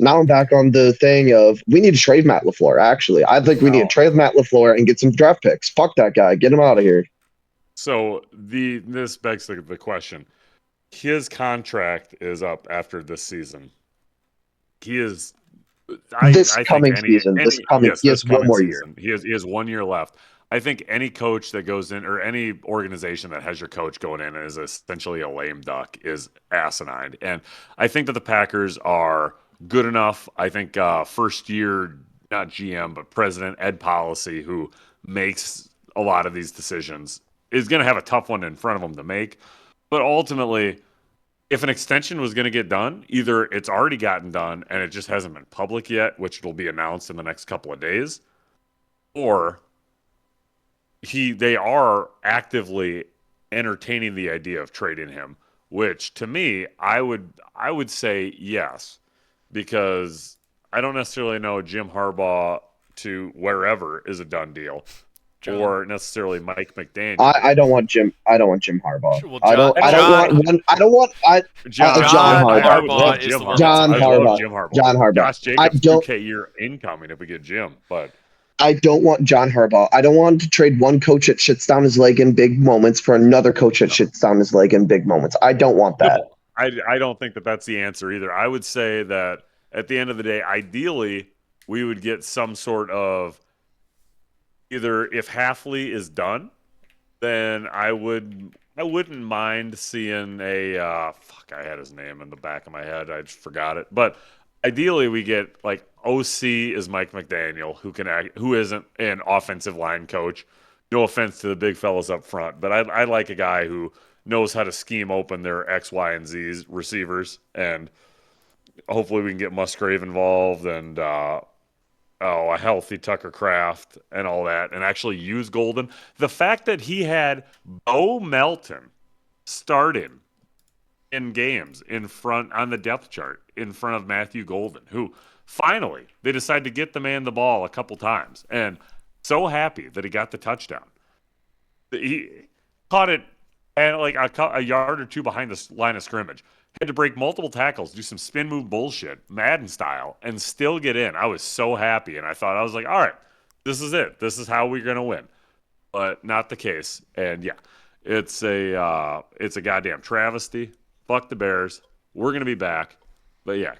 [SPEAKER 3] Now I'm back on the thing of we need to trade Matt LaFleur. Actually, I think we need to
[SPEAKER 2] Now,
[SPEAKER 3] trade Matt LaFleur and get some draft picks. Fuck that guy. Get him out of here.
[SPEAKER 2] so this begs the question. His contract is up after this season. He is
[SPEAKER 3] This
[SPEAKER 2] I think
[SPEAKER 3] coming season,
[SPEAKER 2] yes,
[SPEAKER 3] he
[SPEAKER 2] this
[SPEAKER 3] has one
[SPEAKER 2] coming
[SPEAKER 3] more year.
[SPEAKER 2] season. He has 1 year left. I think any coach that goes in, or any organization that has your coach going in is essentially a lame duck, is asinine. And I think that the Packers are good enough. I think first year, not GM, but president, Ed Policy, who makes a lot of these decisions, is going to have a tough one in front of him to make. But ultimately, if an extension was going to get done, either it's already gotten done and it just hasn't been public yet, which will be announced in the next couple of days, or they are actively entertaining the idea of trading him, which to me, I would say yes, because I don't necessarily know Jim Harbaugh to wherever is a done deal,
[SPEAKER 1] John.
[SPEAKER 2] or necessarily Mike McDaniel.
[SPEAKER 3] I don't want Jim. I don't want Jim Harbaugh.
[SPEAKER 1] Well,
[SPEAKER 3] I
[SPEAKER 1] John
[SPEAKER 3] don't. I don't want
[SPEAKER 1] John
[SPEAKER 3] one. I don't want.
[SPEAKER 2] John,
[SPEAKER 3] John
[SPEAKER 1] John
[SPEAKER 2] I
[SPEAKER 3] Harbaugh.
[SPEAKER 2] would
[SPEAKER 1] Harbaugh
[SPEAKER 2] love
[SPEAKER 1] is
[SPEAKER 2] Jim
[SPEAKER 1] the one that's
[SPEAKER 2] Harbaugh.
[SPEAKER 3] John
[SPEAKER 2] I love
[SPEAKER 3] Harbaugh.
[SPEAKER 2] Jim Harbaugh.
[SPEAKER 3] John Harbaugh.
[SPEAKER 2] Josh
[SPEAKER 3] I
[SPEAKER 2] Jacobs,
[SPEAKER 3] don't.
[SPEAKER 2] 2K year incoming if we get Jim, but
[SPEAKER 3] I don't want John Harbaugh. I don't want to trade one coach that shits down his leg in big moments for another coach that
[SPEAKER 2] no.
[SPEAKER 3] shits down his leg in big moments. I don't want that.
[SPEAKER 2] No, I don't think that that's the answer either. I would say that at the end of the day, ideally, we would get some sort of either if Halfley is done, then I wouldn't mind seeing a fuck. I had his name in the back of my head. I just forgot it. But ideally, we get like OC is Mike McDaniel, who isn't an offensive line coach. No offense to the big fellas up front, but I like a guy who knows how to scheme open their X, Y, and Z receivers, and hopefully we can get Musgrave involved and a healthy Tucker Craft and all that, and actually use Golden. The fact that he had Bo Melton starting in games in front on the depth chart in front of Matthew Golden, who finally they decided to get the man the ball a couple times, and so happy that he got the touchdown. He caught it and like a yard or two behind the line of scrimmage. Had to break multiple tackles, do some spin move bullshit, Madden style, and still get in. I was so happy, and I was like, all right, this is it. This is how we're gonna win. But not the case. And yeah, it's a goddamn travesty. Fuck the Bears. We're gonna be back. But yeah,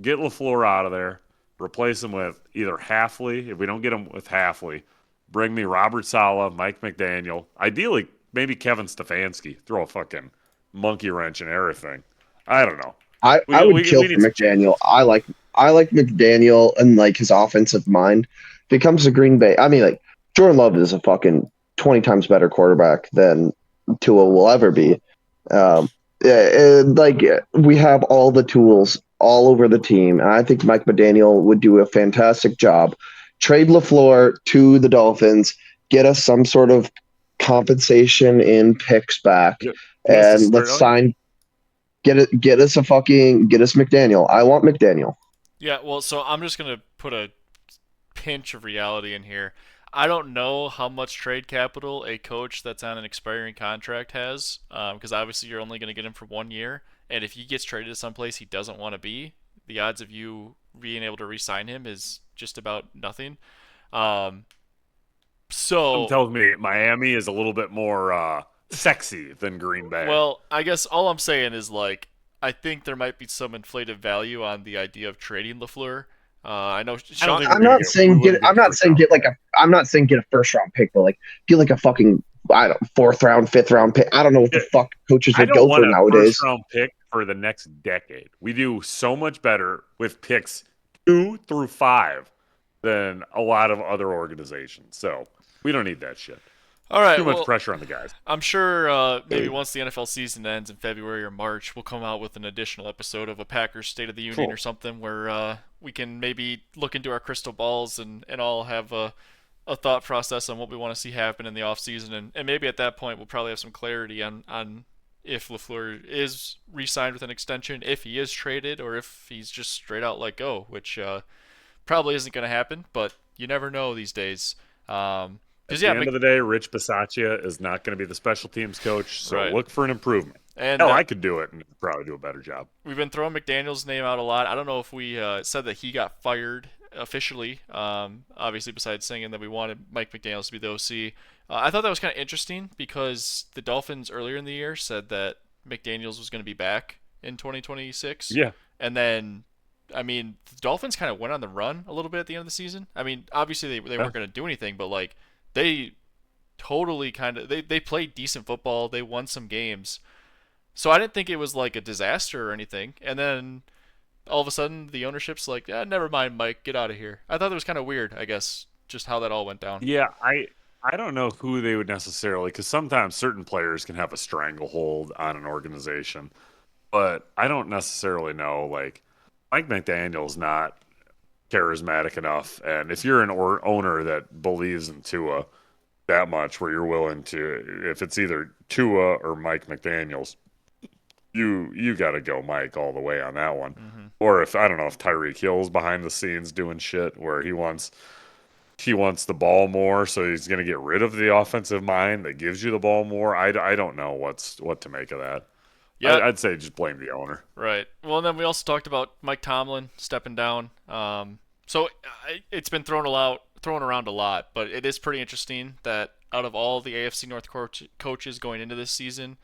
[SPEAKER 2] get LaFleur out of there. Replace him with either Halfley. If we don't get him with Halfley, bring me Robert Saleh, Mike McDaniel. Ideally, maybe Kevin Stefanski. Throw a fucking monkey wrench in everything. I don't know.
[SPEAKER 3] I would kill for McDaniel. I like McDaniel and like his offensive mind. If it comes to Green Bay, I mean, like Jordan Love is a fucking 20 times better quarterback than Tua will ever be. Like we have all the tools all over the team, and I think Mike McDaniel would do a fantastic job. Trade LaFleur to the Dolphins, get us some sort of compensation in picks back, and let's sign. Get us McDaniel. I want McDaniel.
[SPEAKER 1] Yeah, well, so I'm just gonna put a pinch of reality in here. I don't know how much trade capital a coach that's on an expiring contract has, because obviously you're only going to get him for 1 year, and if he gets traded to someplace he doesn't want to be, the odds of you being able to re-sign him is just about nothing.
[SPEAKER 2] Something
[SPEAKER 1] So,
[SPEAKER 2] tells me Miami is a little bit more sexy than Green Bay.
[SPEAKER 1] well, I guess all I'm saying is like I think there might be some inflated value on the idea of trading LaFleur. I know
[SPEAKER 2] I don't
[SPEAKER 1] Sean.
[SPEAKER 2] think
[SPEAKER 3] I'm not saying get. I'm not saying get like a. I'm not saying get a first round pick, but like get like a fucking I don't fourth round, fifth round pick. I don't know what the fuck coaches
[SPEAKER 2] I
[SPEAKER 3] would
[SPEAKER 2] don't
[SPEAKER 3] go
[SPEAKER 2] want
[SPEAKER 3] for
[SPEAKER 2] a
[SPEAKER 3] nowadays.
[SPEAKER 2] first round pick for the next decade. We do so much better with picks 2 through 5 than a lot of other organizations. So we don't need that shit.
[SPEAKER 1] All right,
[SPEAKER 2] Too much
[SPEAKER 1] well,
[SPEAKER 2] pressure on the guys.
[SPEAKER 1] I'm sure maybe once the NFL season ends in February or March, we'll come out with an additional episode of a Packers State of the Union
[SPEAKER 2] Cool.
[SPEAKER 1] or something where we can maybe look into our crystal balls and all have a thought process on what we want to see happen in the offseason. And maybe at that point, we'll probably have some clarity on if LaFleur is re signed with an extension, if he is traded, or if he's just straight out let go, which probably isn't going to happen, but you never know these days.
[SPEAKER 2] At the end of the day, Rich Bisaccia is not going to be the special teams coach, so
[SPEAKER 1] Right.
[SPEAKER 2] look for an improvement.
[SPEAKER 1] And
[SPEAKER 2] Hell, I could do it and probably do a better job.
[SPEAKER 1] we've been throwing McDaniel's name out a lot. I don't know if we said that he got fired officially. Obviously, besides saying that we wanted Mike McDaniel's to be the OC. I thought that was kind of interesting because the Dolphins earlier in the year said that McDaniel's was going to be back in 2026.
[SPEAKER 2] Yeah.
[SPEAKER 1] And then, I mean, the Dolphins kind of went on the run a little bit at the end of the season. I mean, obviously they weren't going to do anything, but like they totally kind of they played decent football. They won some games. So I didn't think it was like a disaster or anything. And then all of a sudden the ownership's like, yeah, never mind, Mike, get out of here. I thought it was kind of weird, I guess, just how that all went down.
[SPEAKER 2] Yeah, I don't know who they would necessarily, because sometimes certain players can have a stranglehold on an organization, but I don't necessarily know. Like Mike McDaniel's not charismatic enough. And if you're an owner that believes in Tua that much, where you're willing to, if it's either Tua or Mike McDaniels, you got to go Mike all the way on that one.
[SPEAKER 1] Mm-hmm.
[SPEAKER 2] Or if I don't know if Tyreek Hill's behind the scenes doing shit where he wants the ball more, so he's going to get rid of the offensive mind that gives you the ball more. I don't know what to make of that.
[SPEAKER 1] Yeah,
[SPEAKER 2] I'd say just blame the owner.
[SPEAKER 1] right. Well, and then we also talked about Mike Tomlin stepping down. So it's been thrown around a lot, but it is pretty interesting that out of all the AFC North coaches going into this season,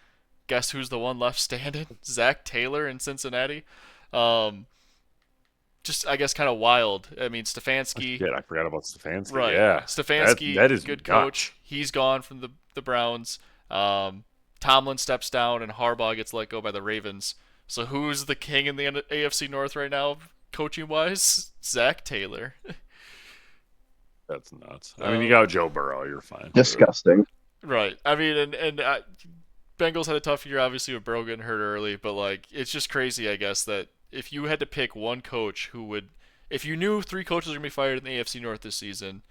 [SPEAKER 1] guess who's the one left standing? Zach Taylor in Cincinnati. Um, just I guess kind of wild. I mean, Stefanski,
[SPEAKER 2] Shit, I forgot about Stefanski.
[SPEAKER 1] right?
[SPEAKER 2] Yeah,
[SPEAKER 1] Stefanski,
[SPEAKER 2] that is
[SPEAKER 1] good
[SPEAKER 2] nuts.
[SPEAKER 1] coach. He's gone from the Browns. Tomlin steps down, and Harbaugh gets let go by the Ravens. So who's the king in the AFC North right now, coaching wise? Zach Taylor.
[SPEAKER 2] That's nuts. I mean, you
[SPEAKER 1] Um,
[SPEAKER 2] got Joe Burrow. You're fine.
[SPEAKER 3] Disgusting.
[SPEAKER 1] right. I mean, and Bengals had a tough year, obviously, with Burrow getting hurt early. But like, it's just crazy, I guess, that if you had to pick one coach who would, if you knew three coaches were gonna be fired in the AFC North this season,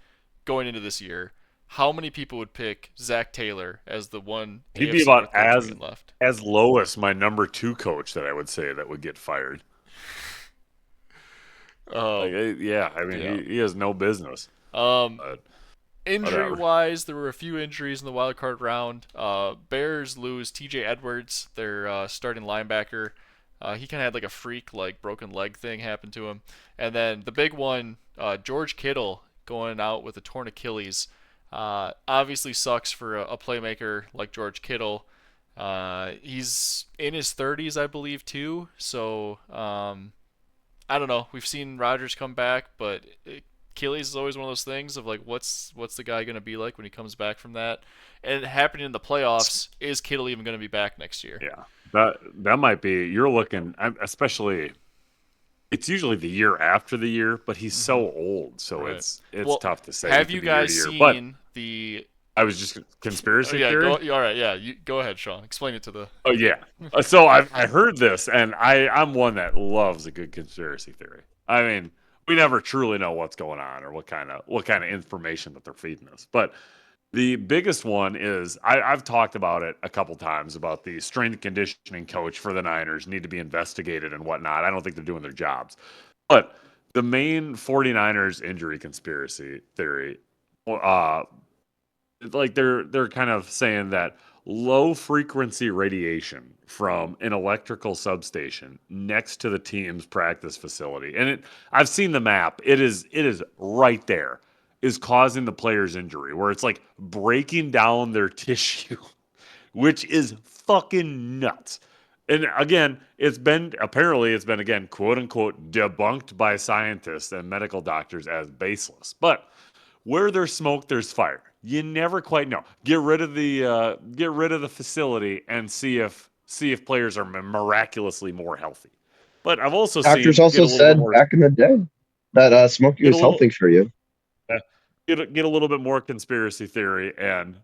[SPEAKER 1] going into this year, how many people would pick Zach Taylor as the one
[SPEAKER 2] He'd be
[SPEAKER 1] AFC
[SPEAKER 2] about
[SPEAKER 1] North coach being left?
[SPEAKER 2] as low as my number two coach that I would say that would get fired. Like,
[SPEAKER 1] Um,
[SPEAKER 2] yeah, I mean,
[SPEAKER 1] yeah.
[SPEAKER 2] he has no business.
[SPEAKER 1] Um,
[SPEAKER 2] But
[SPEAKER 1] Injury
[SPEAKER 2] whatever.
[SPEAKER 1] wise, there were a few injuries in the wild card round. Bears lose T.J. Edwards, their starting linebacker. He kind of had like a freak, like broken leg thing happen to him. And then the big one, George Kittle going out with a torn Achilles. Obviously sucks for a playmaker like George Kittle. He's in his 30s, I believe, too. So I don't know. We've seen Rodgers come back, but Achilles is always one of those things of like, what's the guy going to be like when he comes back from that? And happening in the playoffs, is Kittle even going to be back next year?
[SPEAKER 2] Yeah, that might be. You're looking, especially. It's usually the year after the year, but he's
[SPEAKER 1] Hmm.
[SPEAKER 2] so old, so
[SPEAKER 1] Right.
[SPEAKER 2] it's
[SPEAKER 1] Well,
[SPEAKER 2] tough to say. It
[SPEAKER 1] have
[SPEAKER 2] could
[SPEAKER 1] you
[SPEAKER 2] be year
[SPEAKER 1] guys
[SPEAKER 2] to year. But
[SPEAKER 1] seen the?
[SPEAKER 2] I was just
[SPEAKER 1] Oh,
[SPEAKER 2] conspiracy
[SPEAKER 1] yeah, go.
[SPEAKER 2] theory.
[SPEAKER 1] All right, yeah. You go ahead, Sean. Explain it to the.
[SPEAKER 2] Oh yeah. So I heard this, and I'm one that loves a good conspiracy theory. I mean, we never truly know what's going on or what kind of information that they're feeding us. But the biggest one is I've talked about it a couple times about the strength and conditioning coach for the Niners need to be investigated and whatnot. I don't think they're doing their jobs. But the main 49ers injury conspiracy theory, uh, like they're kind of saying that low frequency radiation from an electrical substation next to the team's practice facility, and I've seen the map. It is right there, is causing the player's injury, where it's like breaking down their tissue, which is fucking nuts. And again, it's been again, quote unquote, debunked by scientists and medical doctors as baseless. But where there's smoke, there's fire. You never quite know. Get rid of the facility and see if players are miraculously more healthy. But I've also
[SPEAKER 3] Doctors
[SPEAKER 2] seen get
[SPEAKER 3] also
[SPEAKER 2] a little bit
[SPEAKER 3] said
[SPEAKER 2] more
[SPEAKER 3] back in the day that smoking
[SPEAKER 2] get a
[SPEAKER 3] is
[SPEAKER 2] little
[SPEAKER 3] healthy for you.
[SPEAKER 2] get a little bit more conspiracy theory. And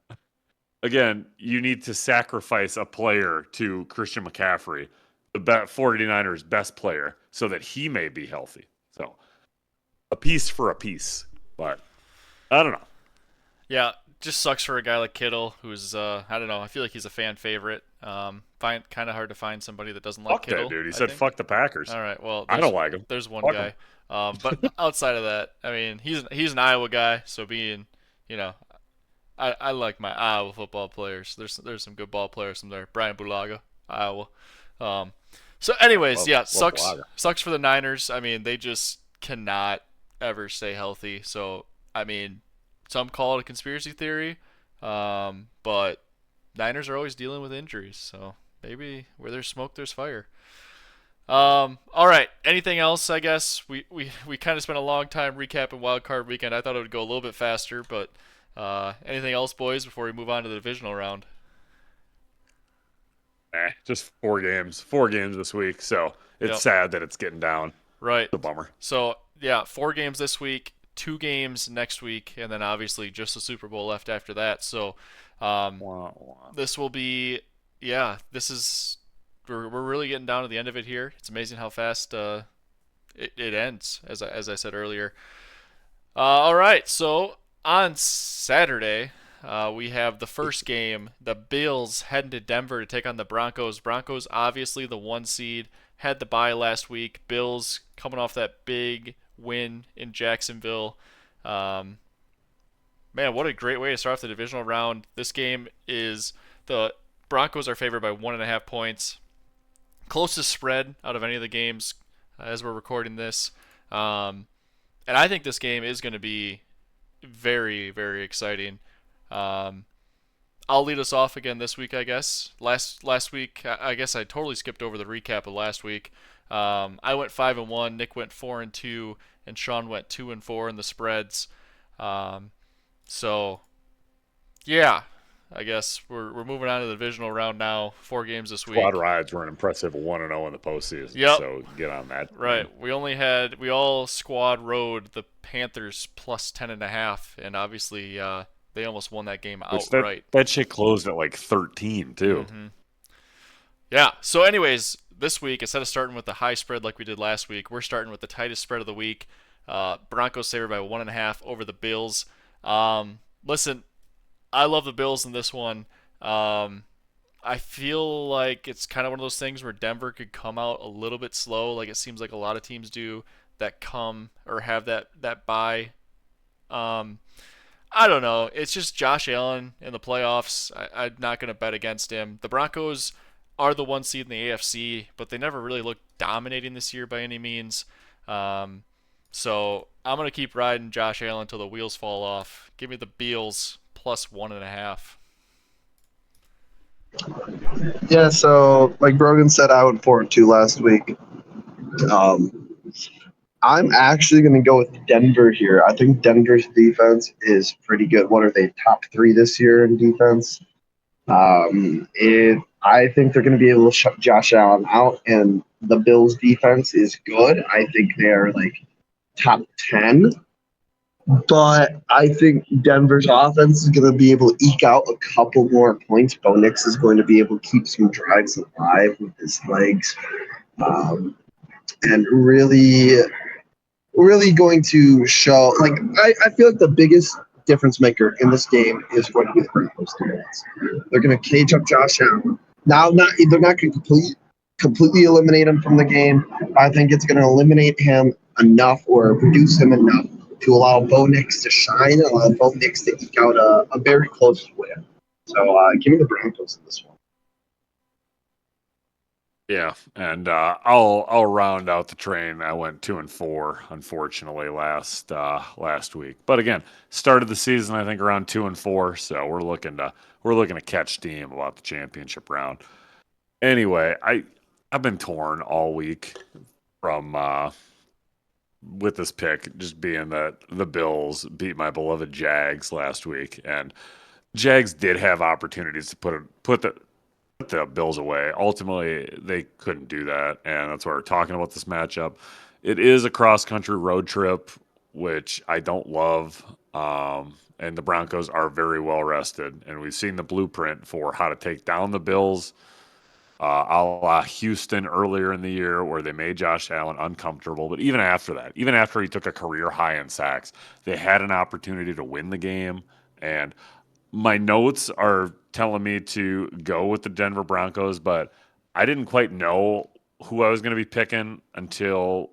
[SPEAKER 2] again, you need to sacrifice a player to Christian McCaffrey, the 49ers best player, so that he may be healthy. So a piece for a piece. But I don't know.
[SPEAKER 1] Yeah, just sucks for a guy like Kittle, who's I don't know. I feel like he's a fan favorite. Find kind of hard to find somebody that doesn't like
[SPEAKER 2] Fuck that
[SPEAKER 1] Kittle.
[SPEAKER 2] dude. He
[SPEAKER 1] I
[SPEAKER 2] said
[SPEAKER 1] think.
[SPEAKER 2] fuck the Packers.
[SPEAKER 1] All right. Well,
[SPEAKER 2] I don't like him.
[SPEAKER 1] there's one
[SPEAKER 2] Fuck him.
[SPEAKER 1] guy. But outside of that, I mean, he's an Iowa guy, so being, you know, I like my Iowa football players. There's some good ball players from there. Brian Bulaga, Iowa. Um, so anyways, yeah,
[SPEAKER 2] Love
[SPEAKER 1] sucks
[SPEAKER 2] Blaga.
[SPEAKER 1] sucks for the Niners. I mean, they just cannot ever stay healthy. So I mean, some call it a conspiracy theory, but Niners are always dealing with injuries. So maybe where there's smoke, there's fire. All right. Anything else? I guess we kind of spent a long time recapping Wild Card Weekend. I thought it would go a little bit faster, but anything else, boys, before we move on to the divisional round?
[SPEAKER 2] Just 4 games. 4 games this week. So it's
[SPEAKER 1] Yep.
[SPEAKER 2] sad that it's getting down.
[SPEAKER 1] Right.
[SPEAKER 2] It's a bummer.
[SPEAKER 1] So yeah, 4 games this week, 2 games next week, and then obviously just the Super Bowl left after that. So
[SPEAKER 2] Wah, wah.
[SPEAKER 1] this will be, yeah, this is we're really getting down to the end of it here. It's amazing how fast it ends, as I said earlier. All right, so on Saturday, we have the first game. The Bills heading to Denver to take on the Broncos. Broncos, obviously the 1 seed, had the bye last week. Bills coming off that big win in Jacksonville. Um, Man, what a great way to start off the divisional round. This game is the Broncos are favored by 1.5 points. Closest spread out of any of the games as we're recording this. Um, and I think this game is going to be very, very exciting. Um, I'll lead us off again this week, I guess. Last week, I guess I totally skipped over the recap of last week. I went 5-1, Nick went 4-2, and Sean went 2-4 in the spreads. Um, so yeah, I guess we're moving on to the divisional round now. 4 games this
[SPEAKER 2] Squad
[SPEAKER 1] week.
[SPEAKER 2] rides were an impressive 1-0 in the postseason.
[SPEAKER 1] Yep.
[SPEAKER 2] So get on that.
[SPEAKER 1] Right. We all squad rode the Panthers plus 10.5, and obviously they almost won that game
[SPEAKER 2] Which
[SPEAKER 1] outright.
[SPEAKER 2] that shit closed at like 13 too.
[SPEAKER 1] Mm-hmm. Yeah. So, anyways, this week instead of starting with the high spread like we did last week, we're starting with the tightest spread of the week. Broncos favored by 1.5 over the Bills. Listen, I love the Bills in this one. I feel like it's kind of one of those things where Denver could come out a little bit slow, like it seems like a lot of teams do that come or have that bye. Um, I don't know. It's just Josh Allen in the playoffs. I'm not going to bet against him. The Broncos are the 1 seed in the AFC, but they never really looked dominating this year by any means. Um, so I'm going to keep riding Josh Allen until the wheels fall off. Give me the Beals plus 1.5.
[SPEAKER 3] Yeah, so like Brogan said, I went 4-2 last week. Um, I'm actually going to go with Denver here. I think Denver's defense is pretty good. What are they, top 3 this year in defense? I think they're going to be able to shut Josh Allen out, and the Bills' defense is good. I think they're like top 10. But I think Denver's offense is going to be able to eke out a couple more points. Bo Nix is going to be able to keep some drives alive with his legs, and really going to show. Like I feel like the biggest difference maker in this game is going to be the Broncos defense. They're going to cage up Josh Allen. Now, they're not going to completely eliminate him from the game. I think it's going to eliminate him enough or reduce him enough to allow Bo Nix to shine and allow Bo Nix to eke out a very close win. So give me the Broncos in this one.
[SPEAKER 2] Yeah, and I'll round out the train. I went 2-4, unfortunately, last week. But again, started the season I think around 2-4, so we're looking to catch steam about the championship round. Anyway, I've been torn all week from with this pick, just being that the Bills beat my beloved Jags last week, and Jags did have opportunities to put the Bills away. Ultimately, they couldn't do that, and that's why we're talking about this matchup. It is a cross-country road trip, which I don't love, and the Broncos are very well rested, and we've seen the blueprint for how to take down the Bills, a la Houston earlier in the year, where they made Josh Allen uncomfortable. But even after that, even after he took a career high in sacks, they had an opportunity to win the game, and my notes are telling me to go with the Denver Broncos, but I didn't quite know who I was going to be picking until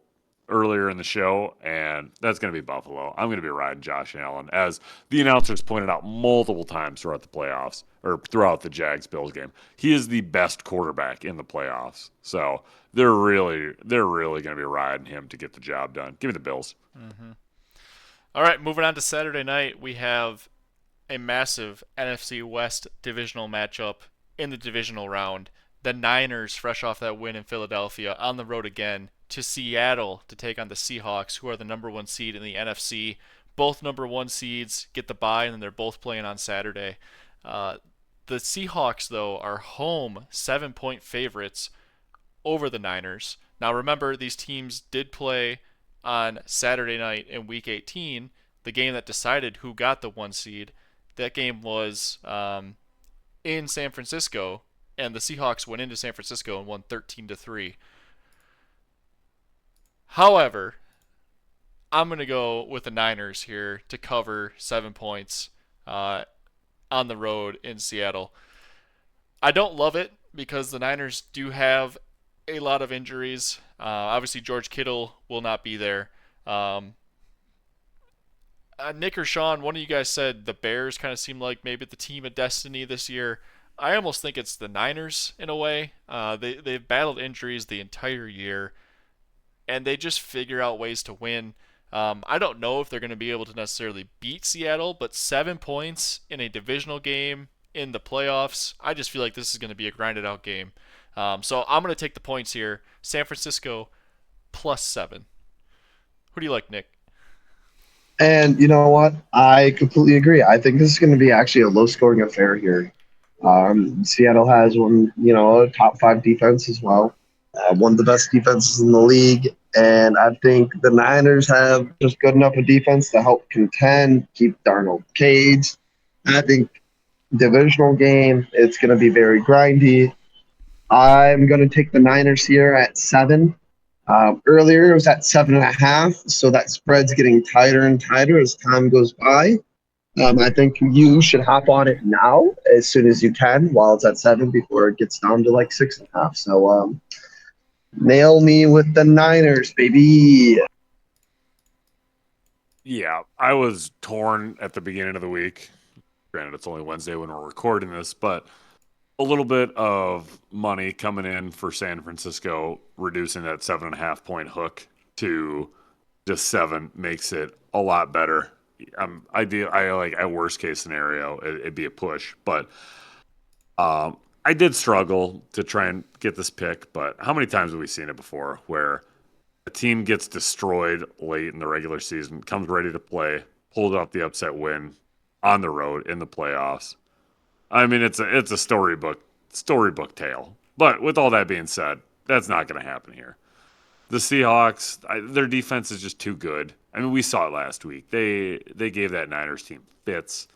[SPEAKER 2] earlier in the show, and that's going to be Buffalo. I'm going to be riding Josh Allen, as the announcers pointed out multiple times throughout the playoffs or throughout the Jags-Bills game. He is the best quarterback in the playoffs, so they're really going to be riding him to get the job done. Give me the Bills.
[SPEAKER 1] Mm-hmm. All right, moving on to Saturday night, we have a massive NFC West divisional matchup in the divisional round. The Niners, fresh off that win in Philadelphia, on the road again to Seattle to take on the Seahawks, who are the number 1 seed in the NFC. Both number 1 seeds get the bye, and they're both playing on Saturday. The Seahawks, though, are home 7-point favorites over the Niners. Now, remember, these teams did play on Saturday night in Week 18, the game that decided who got the 1 seed. That game was in San Francisco, and the Seahawks went into San Francisco and won 13-3. However, I'm going to go with the Niners here to cover 7 points uh, on the road in Seattle. I don't love it because the Niners do have a lot of injuries. Obviously, George Kittle will not be there. Um, Nick or Sean, one of you guys said the Bears kind of seem like maybe the team of destiny this year. I almost think it's the Niners in a way. They've battled injuries the entire year, and they just figure out ways to win. I don't know if they're going to be able to necessarily beat Seattle, but 7 points in a divisional game in the playoffs, I just feel like this is going to be a grinded out game. So I'm going to take the points here. San Francisco +7. Who do you like, Nick?
[SPEAKER 3] And you know what? I completely agree. I think this is going to be actually a low-scoring affair here. Seattle has one, a top 5 defense as well, one of the best defenses in the league. And I think the Niners have just good enough a defense to help contend, keep Darnold caged. I think divisional game, it's going to be very grindy. I'm going to take the Niners here at 7. Earlier, it was at 7.5, so that spread's getting tighter and tighter as time goes by. I think you should hop on it now as soon as you can while it's at 7 before it gets down to like 6.5. So nail me with the Niners, baby.
[SPEAKER 2] Yeah, I was torn at the beginning of the week. Granted, it's only Wednesday when we're recording this, but a little bit of money coming in for San Francisco, reducing that 7.5 point hook to just 7 makes it a lot better. I like at worst case scenario, it'd be a push, but I did struggle to try and get this pick. But how many times have we seen it before where a team gets destroyed late in the regular season, comes ready to play, pulls off the upset win on the road in the playoffs? I mean, it's a storybook tale. But with all that being said, that's not going to happen here. The Seahawks, their defense is just too good. I mean, we saw it last week. They gave that Niners team fits,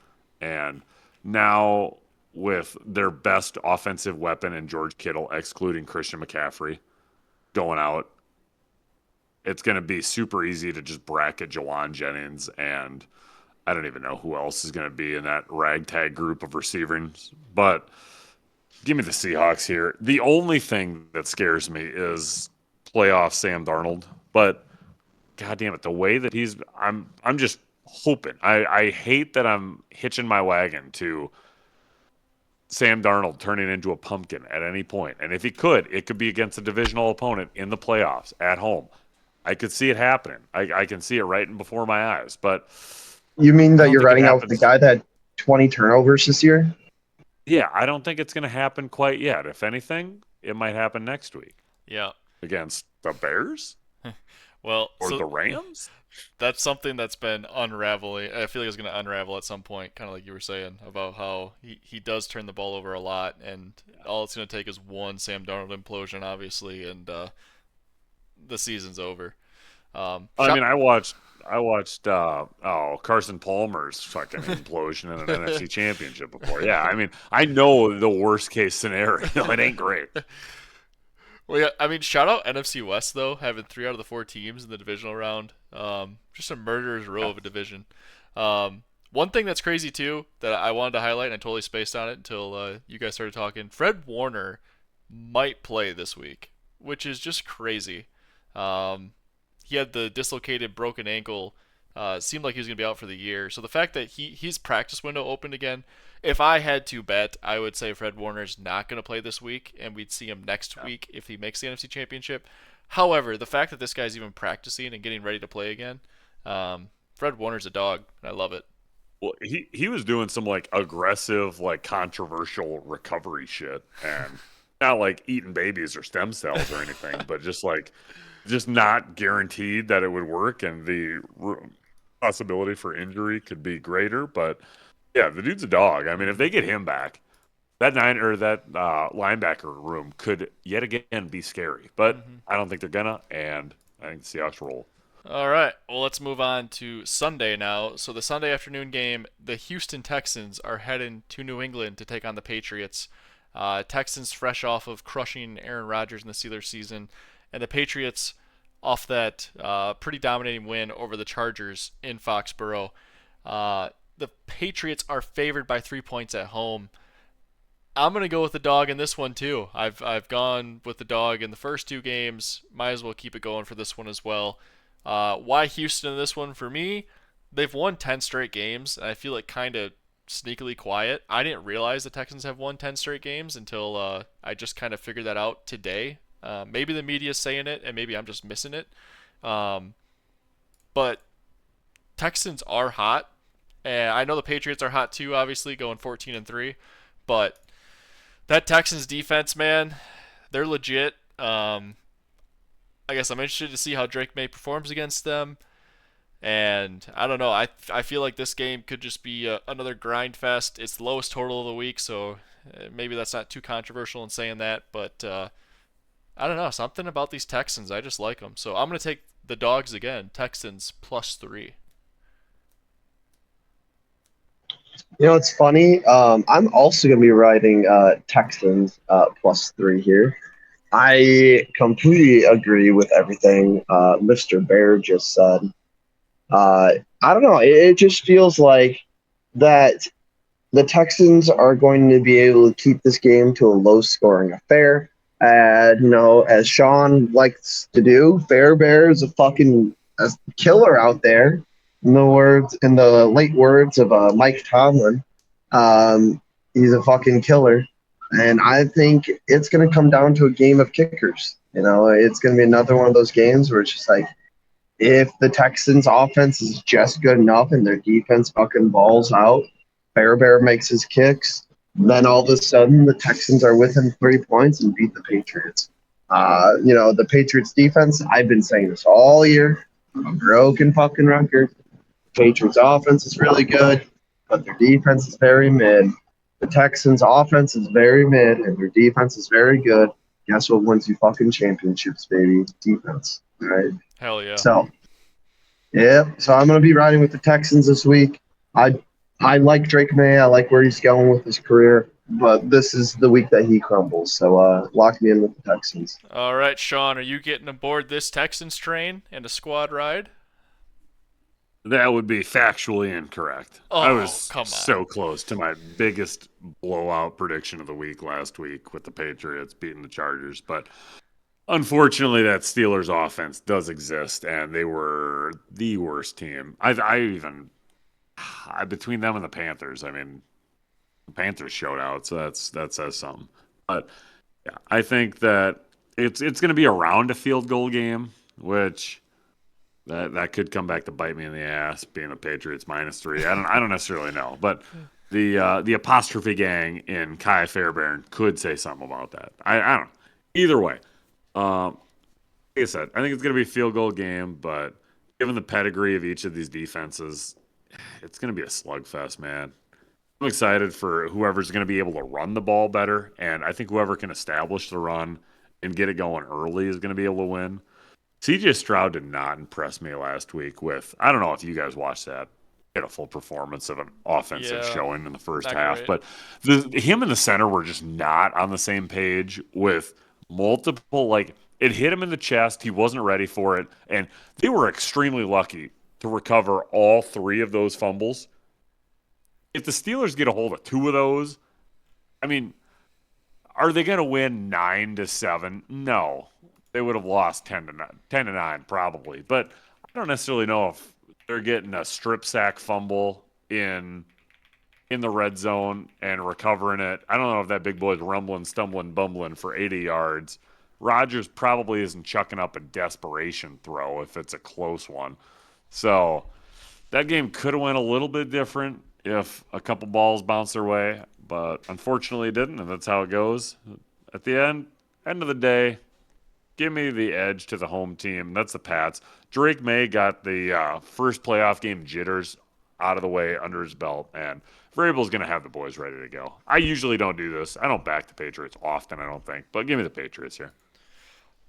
[SPEAKER 2] and now with their best offensive weapon in George Kittle, excluding Christian McCaffrey, going out, it's going to be super easy to just bracket Jawan Jennings, and I don't even know who else is going to be in that ragtag group of receivers. But give me the Seahawks here. The only thing that scares me is playoff Sam Darnold. But God damn it, the way that I'm just hoping. I hate that I'm hitching my wagon to Sam Darnold turning into a pumpkin at any point. And if he could, it could be against a divisional opponent in the playoffs at home. I could see it happening. I can see it right before my eyes. But
[SPEAKER 3] You mean
[SPEAKER 2] I
[SPEAKER 3] that
[SPEAKER 2] don't
[SPEAKER 3] you're
[SPEAKER 2] think it
[SPEAKER 3] writing out with the
[SPEAKER 2] happens.
[SPEAKER 3] guy that had 20 turnovers this year?
[SPEAKER 2] Yeah, I don't think it's going to happen quite yet. If anything, it might happen next week
[SPEAKER 1] Yeah.
[SPEAKER 2] against the Bears
[SPEAKER 1] Well,
[SPEAKER 2] or
[SPEAKER 1] so
[SPEAKER 2] the Rams.
[SPEAKER 1] that's something that's been unraveling. I feel like it's going to unravel at some point, kind of like you were saying about how he does turn the ball over a lot, and all it's going to take is one Sam Darnold implosion, obviously, and the season's over.
[SPEAKER 2] I
[SPEAKER 1] Shot.
[SPEAKER 2] mean, I watched Carson Palmer's fucking implosion in an NFC Championship before. Yeah, I mean, I know the worst case scenario. It ain't great.
[SPEAKER 1] Well, yeah, I mean, shout out NFC West though, having 3 out of the 4 teams in the divisional round. Just a murderer's row
[SPEAKER 2] Yeah.
[SPEAKER 1] of a division. One thing that's crazy too that I wanted to highlight, and I totally spaced on it until you guys started talking. Fred Warner might play this week, which is just crazy. Um, he had the dislocated broken ankle. Seemed like he was going to be out for the year. So the fact that his practice window opened again, if I had to bet, I would say Fred Warner's not going to play this week, and we'd see him next week if he makes the NFC Championship. However, the fact that this guy's even practicing and getting ready to play again, Fred Warner's a dog, and I love it.
[SPEAKER 2] Well, he was doing some like aggressive, like controversial recovery shit, and not like eating babies or stem cells or anything, but just not guaranteed that it would work, and the possibility for injury could be greater. But yeah, the dude's a dog. I mean, if they get him back, that linebacker room could yet again be scary. But
[SPEAKER 1] Mm-hmm.
[SPEAKER 2] I don't think they're gonna, and I think the Seahawks roll.
[SPEAKER 1] All right. Well, let's move on to Sunday now. So the Sunday afternoon game, the Houston Texans are heading to New England to take on the Patriots. Texans fresh off of crushing Aaron Rodgers in the Steelers season, and the Patriots off that pretty dominating win over the Chargers in Foxborough. The Patriots are favored by 3 points at home. I'm gonna go with the dog in this one too. I've gone with the dog in the first two games. Might as well keep it going for this one as well. Why Houston in this one for me? They've won 10 straight games, and I feel like kind of sneakily quiet. I didn't realize the Texans have won 10 straight games until I just kind of figured that out today. Maybe the media's saying it, and maybe I'm just missing it. Um, but Texans are hot, and I know the Patriots are hot too. Obviously, going 14-3, but that Texans defense, man, they're legit. I guess I'm interested to see how Drake May performs against them. And I don't know. I feel like this game could just be another grind fest. It's the lowest total of the week, so maybe that's not too controversial in saying that. But I don't know. Something about these Texans, I just like them. So I'm going to take the dogs again. Texans +3.
[SPEAKER 3] It's funny. I'm also going to be riding Texans +3 here. I completely agree with everything Mr. Bear just said. I don't know. It just feels like that the Texans are going to be able to keep this game to a low-scoring affair. And, as Sean likes to do, Fair Bear is a killer out there. In the late words of Mike Tomlin, he's a fucking killer. And I think it's going to come down to a game of kickers. It's going to be another one of those games where it's just like, if the Texans' offense is just good enough and their defense fucking balls out, Bear makes his kicks, then all of a sudden the Texans are within 3 points and beat the Patriots. The Patriots' defense, I've been saying this all year, a broken fucking record. Patriots' offense is really good, but their defense is very mid. The Texans' offense is very mid, and their defense is very good. Guess what wins you fucking championships, baby? Defense. All right.
[SPEAKER 1] Hell yeah.
[SPEAKER 3] So, yeah. So I'm going to be riding with the Texans this week. I like Drake May. I like where he's going with his career, but this is the week that he crumbles. So lock me in with the Texans.
[SPEAKER 1] All right, Sean, are you getting aboard this Texans train and a squad ride?
[SPEAKER 2] That would be factually incorrect.
[SPEAKER 1] Oh,
[SPEAKER 2] I was
[SPEAKER 1] come on.
[SPEAKER 2] so close to my biggest blowout prediction of the week last week with the Patriots beating the Chargers. But unfortunately, that Steelers offense does exist, and they were the worst team. Between them and the Panthers, I mean, the Panthers showed out, so that says something. But yeah, I think that it's going to be around a field goal game, which that could come back to bite me in the ass, being the Patriots -3. I don't necessarily know, but the apostrophe gang in Kai Fairbairn could say something about that. I don't know. Either way, like I said, I think it's going to be a field goal game, but given the pedigree of each of these defenses, it's going to be a slugfest, man. I'm excited for whoever's going to be able to run the ball better, and I think whoever can establish the run and get it going early is going to be able to win. CJ Stroud did not impress me last week with, I don't know if you guys watched that. He had a full performance of an offensive showing in the first half, but him and the center were just not on the same page with multiple, it hit him in the chest. He wasn't ready for it, and they were extremely lucky to recover all three of those fumbles. If the Steelers get a hold of two of those, I mean, are they going to win 9-7? No. They would have lost 10-9 probably. But I don't necessarily know if they're getting a strip sack fumble in the red zone and recovering it. I don't know if that big boy's rumbling, stumbling, bumbling for 80 yards. Rodgers probably isn't chucking up a desperation throw if it's a close one. So that game could have went a little bit different if a couple balls bounced their way, but unfortunately it didn't, and that's how it goes. At the end of the day, give me the edge to the home team. That's the Pats. Drake May got the first playoff game jitters out of the way under his belt, and Vrabel's going to have the boys ready to go. I usually don't do this. I don't back the Patriots often, I don't think, but give me the Patriots here.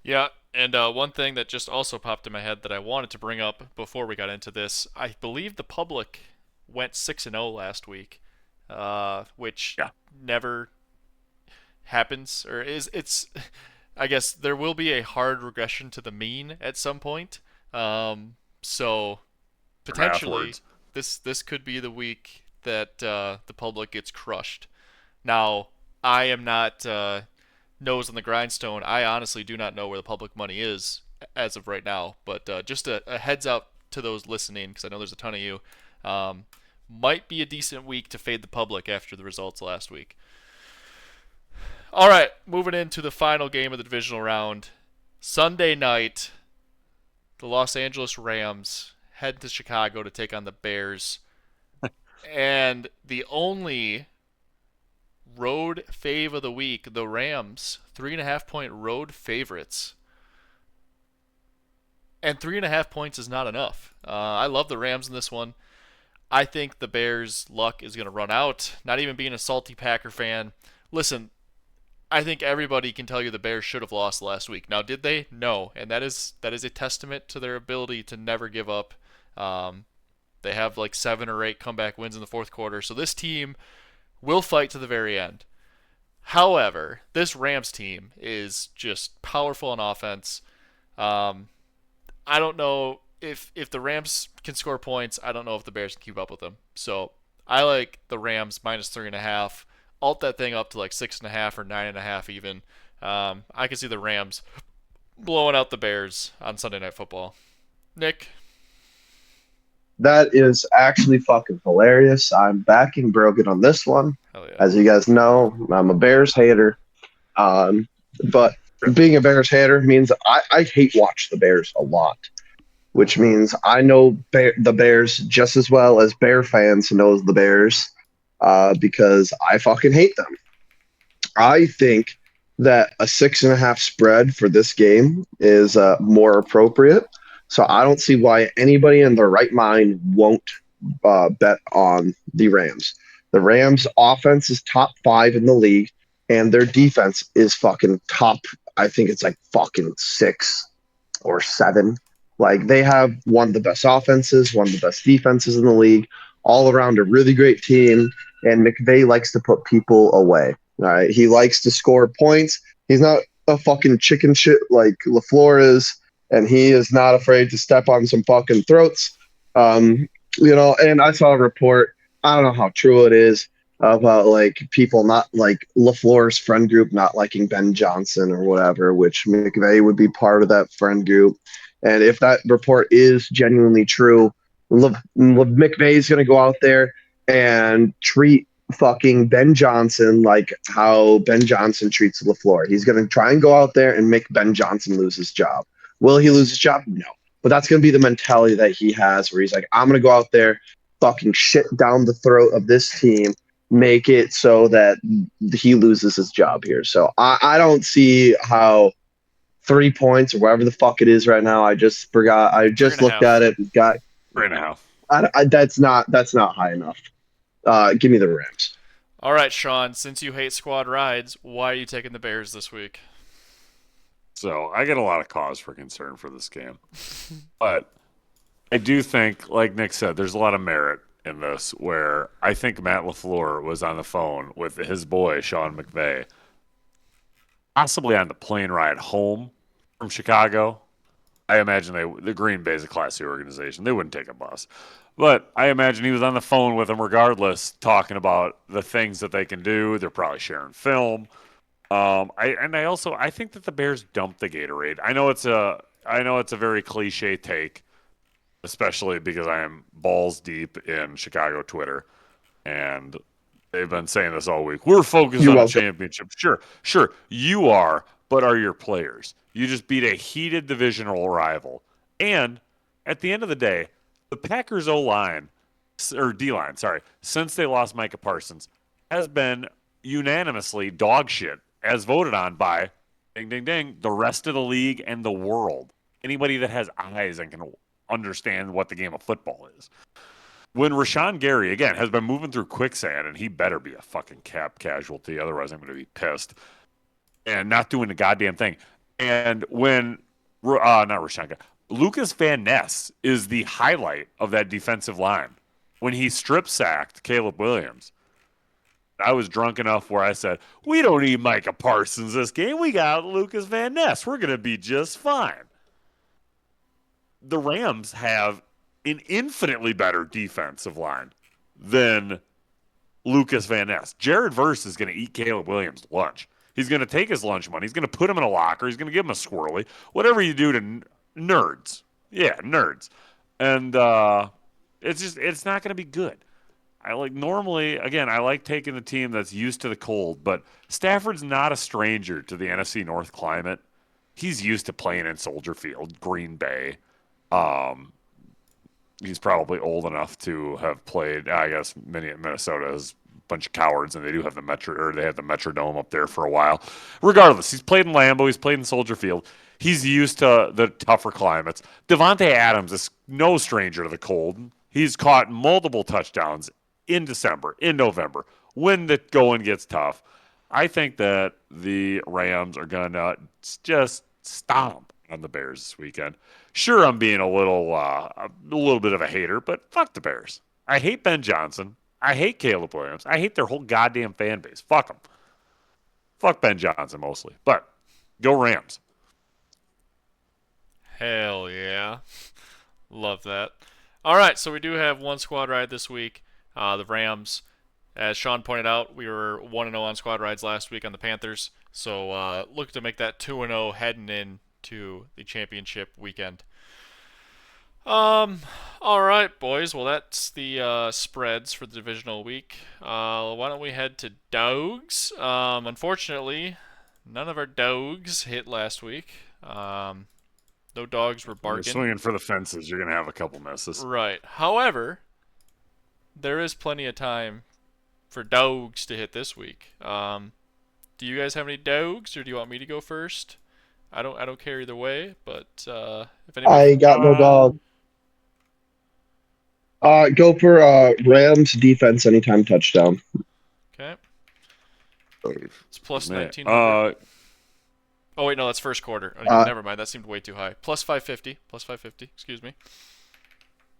[SPEAKER 1] Yeah, and one thing that just also popped in my head that I wanted to bring up before we got into this, I believe the public went 6-0 last week, which never happens, or it's I guess there will be a hard regression to the mean at some point. So
[SPEAKER 2] Math
[SPEAKER 1] potentially
[SPEAKER 2] words.
[SPEAKER 1] this could be the week that the public gets crushed. Now, I am not nose on the grindstone. I honestly do not know where the public money is as of right now. But just a heads up to those listening, because I know there's a ton of you. Um, might be a decent week to fade the public after the results last week. All right, moving into the final game of the divisional round. Sunday night, the Los Angeles Rams head to Chicago to take on the Bears. And the only road fave of the week, the Rams, 3.5 point road favorites. And 3.5 points is not enough. I love the Rams in this one. I think the Bears' luck is going to run out. Not even being a salty Packer fan. Listen, I think everybody can tell you the Bears should have lost last week. Now, did they? No, and that is a testament to their ability to never give up. They have like 7 or 8 comeback wins in the fourth quarter, so this team will fight to the very end. However, this Rams team is just powerful on offense. Um, I don't know if the Rams can score points. I don't know if the Bears can keep up with them. So I like the Rams minus 3.5. Alt that thing up to like 6.5 or 9.5 even. I can see the Rams blowing out the Bears on Sunday Night Football. Nick,
[SPEAKER 3] That is actually fucking hilarious. I'm backing Brogan on this one.
[SPEAKER 1] hell yeah,
[SPEAKER 3] As you guys know, I'm a Bears hater. But being a Bears hater means I hate watch the Bears a lot, which means I know the Bears just as well as Bear fans knows the Bears because I fucking hate them. I think that a 6.5 spread for this game is more appropriate. So I don't see why anybody in their right mind won't bet on the Rams. The Rams' offense is top 5 in the league, and their defense is fucking top. I think it's like fucking 6 or 7. Like they have one of the best offenses, one of the best defenses in the league, all around a really great team. And McVay likes to put people away. All right, he likes to score points. He's not a fucking chicken shit like LaFleur is, and he is not afraid to step on some fucking throats. Um, and I saw a report. I don't know how true it is about like people not like LaFleur's friend group not liking Ben Johnson or whatever, which McVay would be part of that friend group. And if that report is genuinely true, McVay is going to go out there and treat fucking Ben Johnson like how Ben Johnson treats LaFleur. He's going to try and go out there and make Ben Johnson lose his job. Will he lose his job? No. But that's going to be the mentality that he has where he's like, I'm going to go out there, fucking shit down the throat of this team, make it so that he loses his job here. So I don't see how 3 points or whatever the fuck it is right now. I just forgot. I
[SPEAKER 1] three and
[SPEAKER 3] just
[SPEAKER 1] a
[SPEAKER 3] looked at
[SPEAKER 1] half.
[SPEAKER 3] it. Got
[SPEAKER 2] 3.5.
[SPEAKER 3] that's not high enough. Give me the Rams.
[SPEAKER 1] All right, Sean. Since you hate squad rides, why are you taking the Bears this week?
[SPEAKER 2] So I get a lot of cause for concern for this game. But I do think, like Nick said, there's a lot of merit in this where I think Matt LaFleur was on the phone with his boy, Sean McVay, possibly on the plane ride home from Chicago. I imagine the Green Bay is a classy organization. They wouldn't take a bus. But I imagine he was on the phone with them regardless, talking about the things that they can do. They're probably sharing film. I think that the Bears dumped the Gatorade. I know it's a very cliche take, especially because I am balls deep in Chicago Twitter, and they've been saying this all week. We're focused
[SPEAKER 3] You're
[SPEAKER 2] on a
[SPEAKER 3] welcome.
[SPEAKER 2] championship. Sure, you are, but are your players? You just beat a heated divisional rival, and at the end of the day, the Packers O line or D line, sorry, since they lost Micah Parsons, has been unanimously dog shit, as voted on by ding ding ding the rest of the league and the world. Anybody that has eyes and can understand what the game of football is. When Rashawn Gary, again, has been moving through quicksand, and he better be a fucking cap casualty, otherwise I'm going to be pissed, and not doing the goddamn thing. And when, not Rashawn Gary, Lucas Van Ness is the highlight of that defensive line. When he strip sacked Caleb Williams, I was drunk enough where I said, we don't need Micah Parsons this game. We got Lucas Van Ness. We're going to be just fine. The Rams have an infinitely better defensive line than Lucas Van Ness. Jared Verse is going to eat Caleb Williams' lunch. He's going to take his lunch money. He's going to put him in a locker. He's going to give him a squirrely. Whatever you do to nerds. Yeah, nerds. And it's not going to be good. I like taking the team that's used to the cold, but Stafford's not a stranger to the NFC North climate. He's used to playing in Soldier Field, Green Bay. He's probably old enough to have played. I guess Minnesota is a bunch of cowards, and they do have the Metrodome up there for a while. Regardless, he's played in Lambeau. He's played in Soldier Field. He's used to the tougher climates. Devontae Adams is no stranger to the cold. He's caught multiple touchdowns in December, in November, when the going gets tough. I think that the Rams are going to just stomp on the Bears this weekend. Sure, I'm being a little bit of a hater, but fuck the Bears. I hate Ben Johnson. I hate Caleb Williams. I hate their whole goddamn fan base. Fuck them. Fuck Ben Johnson mostly. But go Rams.
[SPEAKER 1] Hell yeah. Love that. All right, so we do have one squad ride this week. The Rams, as Sean pointed out, we were 1-0 on squad rides last week on the Panthers. So look to make that 2-0 heading in to the championship weekend. All right, boys. Well, that's the spreads for the divisional week. Why don't we head to dogs? Unfortunately, none of our dogs hit last week. No dogs were barking.
[SPEAKER 2] You're swinging for the fences. You're going to have a couple misses.
[SPEAKER 1] Right. However, there is plenty of time for dogs to hit this week. Do you guys have any dogs, or do you want me to go first? I don't care either way, but if anybody...
[SPEAKER 3] I got no dog. Go for Rams defense anytime touchdown.
[SPEAKER 1] Okay. It's plus 19. Oh wait, no, that's first quarter. Never mind. That seemed way too high. Plus 550. Plus 550. Excuse me.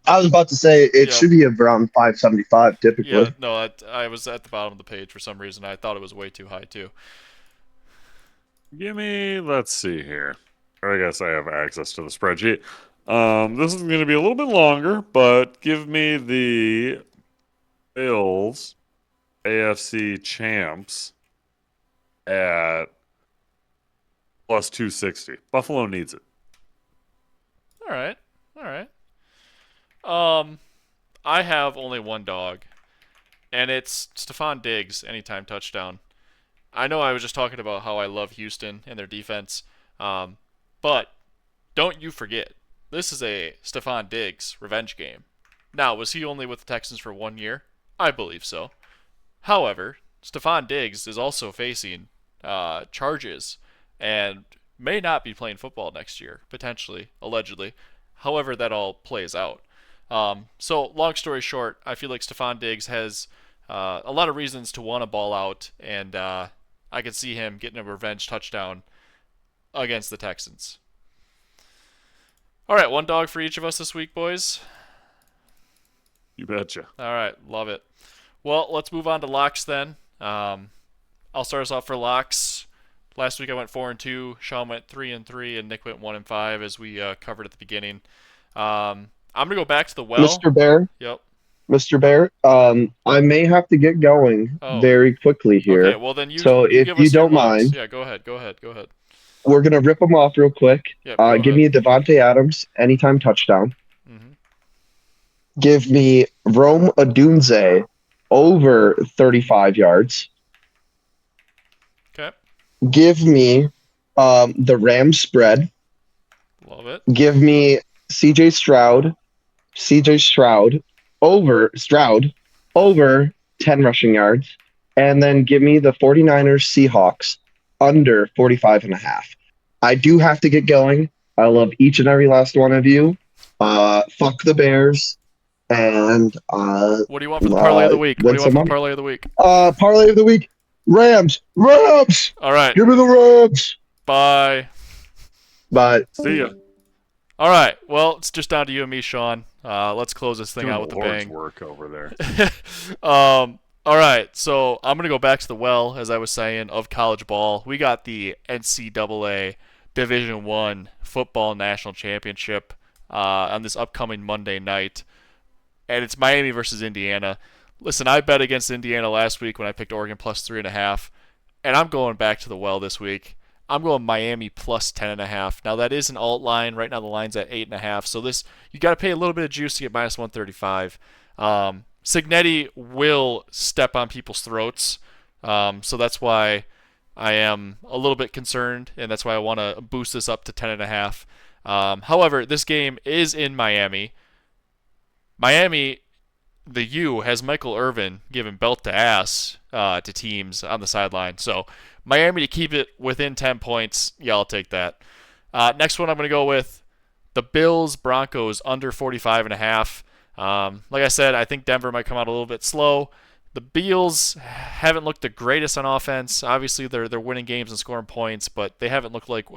[SPEAKER 3] I was about to say it should be around 575 typically.
[SPEAKER 1] Yeah, no, I was at the bottom of the page for some reason. I thought it was way too high too.
[SPEAKER 2] Let's see here. I guess I have access to the spreadsheet. This is going to be a little bit longer, but give me the Bills AFC champs at plus 260. Buffalo needs it.
[SPEAKER 1] All right. I have only one dog, and it's Stephon Diggs anytime touchdown. I know I was just talking about how I love Houston and their defense, but don't you forget, this is a Stephon Diggs revenge game. Now, was he only with the Texans for 1 year? I believe so. However, Stephon Diggs is also facing charges and may not be playing football next year, potentially, allegedly. However, that all plays out. So, long story short, I feel like Stephon Diggs has a lot of reasons to want to ball out, and I could see him getting a revenge touchdown against the Texans. All right, one dog for each of us this week, boys.
[SPEAKER 2] You betcha.
[SPEAKER 1] All right, love it. Well, let's move on to locks then. I'll start us off for locks. Last week I went 4-2. Sean went 3-3, and Nick went 1-5, as we covered at the beginning. I'm gonna go back to the well.
[SPEAKER 3] Mr. Bear.
[SPEAKER 1] Yep.
[SPEAKER 3] Mr. Bear, I may have to get going very quickly here.
[SPEAKER 1] Okay, well then you.
[SPEAKER 3] So
[SPEAKER 1] you
[SPEAKER 3] if you don't mind,
[SPEAKER 1] yeah, go ahead.
[SPEAKER 3] we're gonna rip them off real quick.
[SPEAKER 1] Yep,
[SPEAKER 3] give me a Devontae Adams anytime touchdown.
[SPEAKER 1] Mm-hmm.
[SPEAKER 3] Give me Rome Odunze over 35 yards.
[SPEAKER 1] Okay.
[SPEAKER 3] Give me the Rams spread.
[SPEAKER 1] Love it.
[SPEAKER 3] Give me CJ Stroud over 10 rushing yards, and then give me the 49ers Seahawks under 45.5. I do have to get going. I love each and every last one of you. Fuck the Bears. And
[SPEAKER 1] what do you want for the parlay of the week? Parlay of
[SPEAKER 3] the week. Rams.
[SPEAKER 1] All right.
[SPEAKER 3] Give me the Rams.
[SPEAKER 1] Bye.
[SPEAKER 2] See ya.
[SPEAKER 1] All right. Well, it's just down to you and me, Sean. Let's close this thing out with a bang.
[SPEAKER 2] Work over there.
[SPEAKER 1] All right, so I'm gonna go back to the well, as I was saying, of college ball. We got the NCAA Division I football national championship on this upcoming Monday night, and it's Miami versus Indiana. Listen, I bet against Indiana last week when I picked Oregon plus 3.5, and I'm going back to the well this week. I'm going Miami plus 10.5. Now that is an alt line. Right now the line's at 8.5. So this you got to pay a little bit of juice to get minus 135. Signetti will step on people's throats, so that's why I am a little bit concerned, and that's why I want to boost this up to 10.5. However, this game is in Miami. Miami, the U has Michael Irvin giving belt to ass to teams on the sideline. So Miami to keep it within 10 points. Yeah, I'll take that. Next one I'm going to go with the Bills Broncos under 45.5. Like I said, I think Denver might come out a little bit slow. The Bills haven't looked the greatest on offense. Obviously, they're winning games and scoring points, but they haven't looked like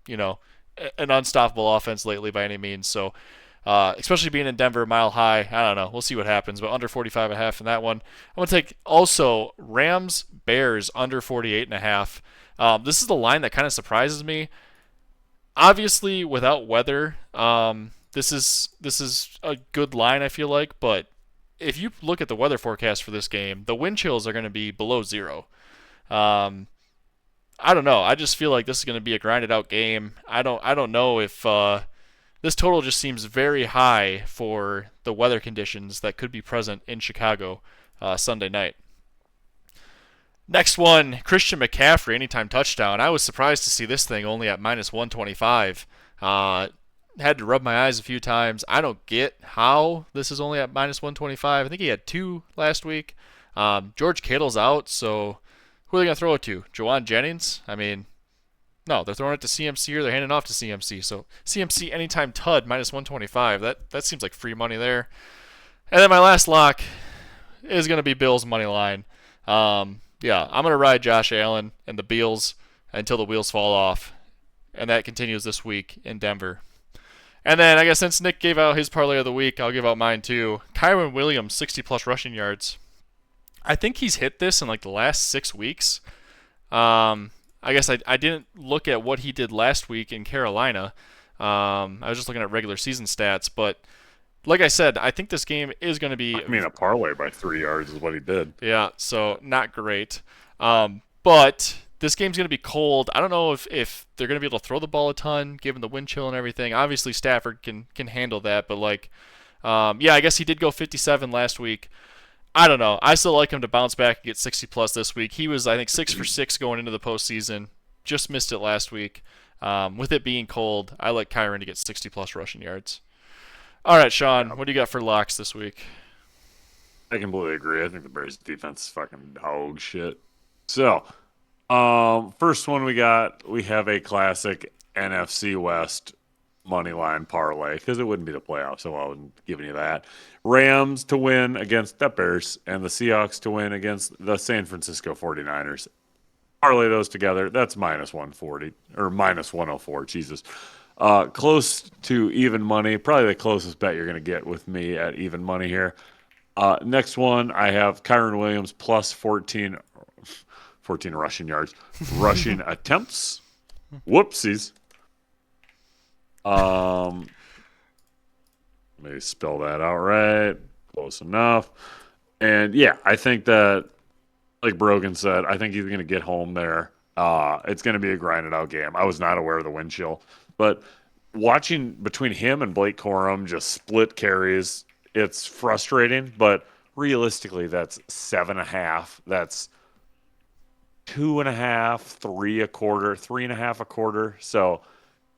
[SPEAKER 1] you know an unstoppable offense lately by any means. So especially being in Denver, mile high. I don't know. We'll see what happens, but under 45.5 in that one. I'm going to take also Rams Bears under 48.5. This is the line that kind of surprises me. Obviously, without weather, this is a good line, I feel like. But if you look at the weather forecast for this game, the wind chills are going to be below zero. Um, I don't know. I just feel like this is going to be a grinded out game. I don't know if this total just seems very high for the weather conditions that could be present in Chicago Sunday night. Next one, Christian McCaffrey, anytime touchdown. I was surprised to see this thing only at minus 125. Had to rub my eyes a few times. I don't get how this is only at minus 125. I think he had two last week. George Kittle's out, so who are they going to throw it to? Juwan Jennings? I mean, no, they're throwing it to CMC or they're handing off to CMC. So CMC anytime TUD minus 125. That seems like free money there. And then my last lock is going to be Bills money line. Yeah, I'm going to ride Josh Allen and the Bills until the wheels fall off. And that continues this week in Denver. And then I guess since Nick gave out his parlay of the week, I'll give out mine too. Kyron Williams, 60 plus rushing yards. I think he's hit this in like the last 6 weeks. I guess I didn't look at what he did last week in Carolina. I was just looking at regular season stats, but like I said, I think this game is going to be.
[SPEAKER 2] I mean, a parlay by 3 yards is what he did.
[SPEAKER 1] Yeah, so not great. But this game's going to be cold. I don't know if they're going to be able to throw the ball a ton, given the wind chill and everything. Obviously, Stafford can handle that, but yeah, I guess he did go 57 last week. I don't know. I still like him to bounce back and get 60 plus this week. He was, I think, 6 for 6 going into the postseason. Just missed it last week. With it being cold, I like Kyron to get 60 plus rushing yards. All right, Sean, what do you got for locks this week?
[SPEAKER 2] I completely agree. I think the Bears defense is fucking dog shit. So, first one we have a classic NFC West money line parlay because it wouldn't be the playoffs, so I wasn't giving you that. Rams to win against the Bears and the Seahawks to win against the San Francisco 49ers. Parlay those together, that's minus 140 or minus 104. Jesus. Close to even money, probably the closest bet you're going to get with me at even money here. Next one, I have Kyron Williams plus 14 rushing yards, rushing attempts. Whoopsies. Maybe spell that out right. Close enough. And yeah, I think that, like Brogan said, I think he's going to get home there. It's going to be a grinded out game. I was not aware of the wind chill, but watching between him and Blake Corum just split carries, it's frustrating. But realistically, that's 7.5. That's 2.5, 3 a quarter, 3.5 a quarter. So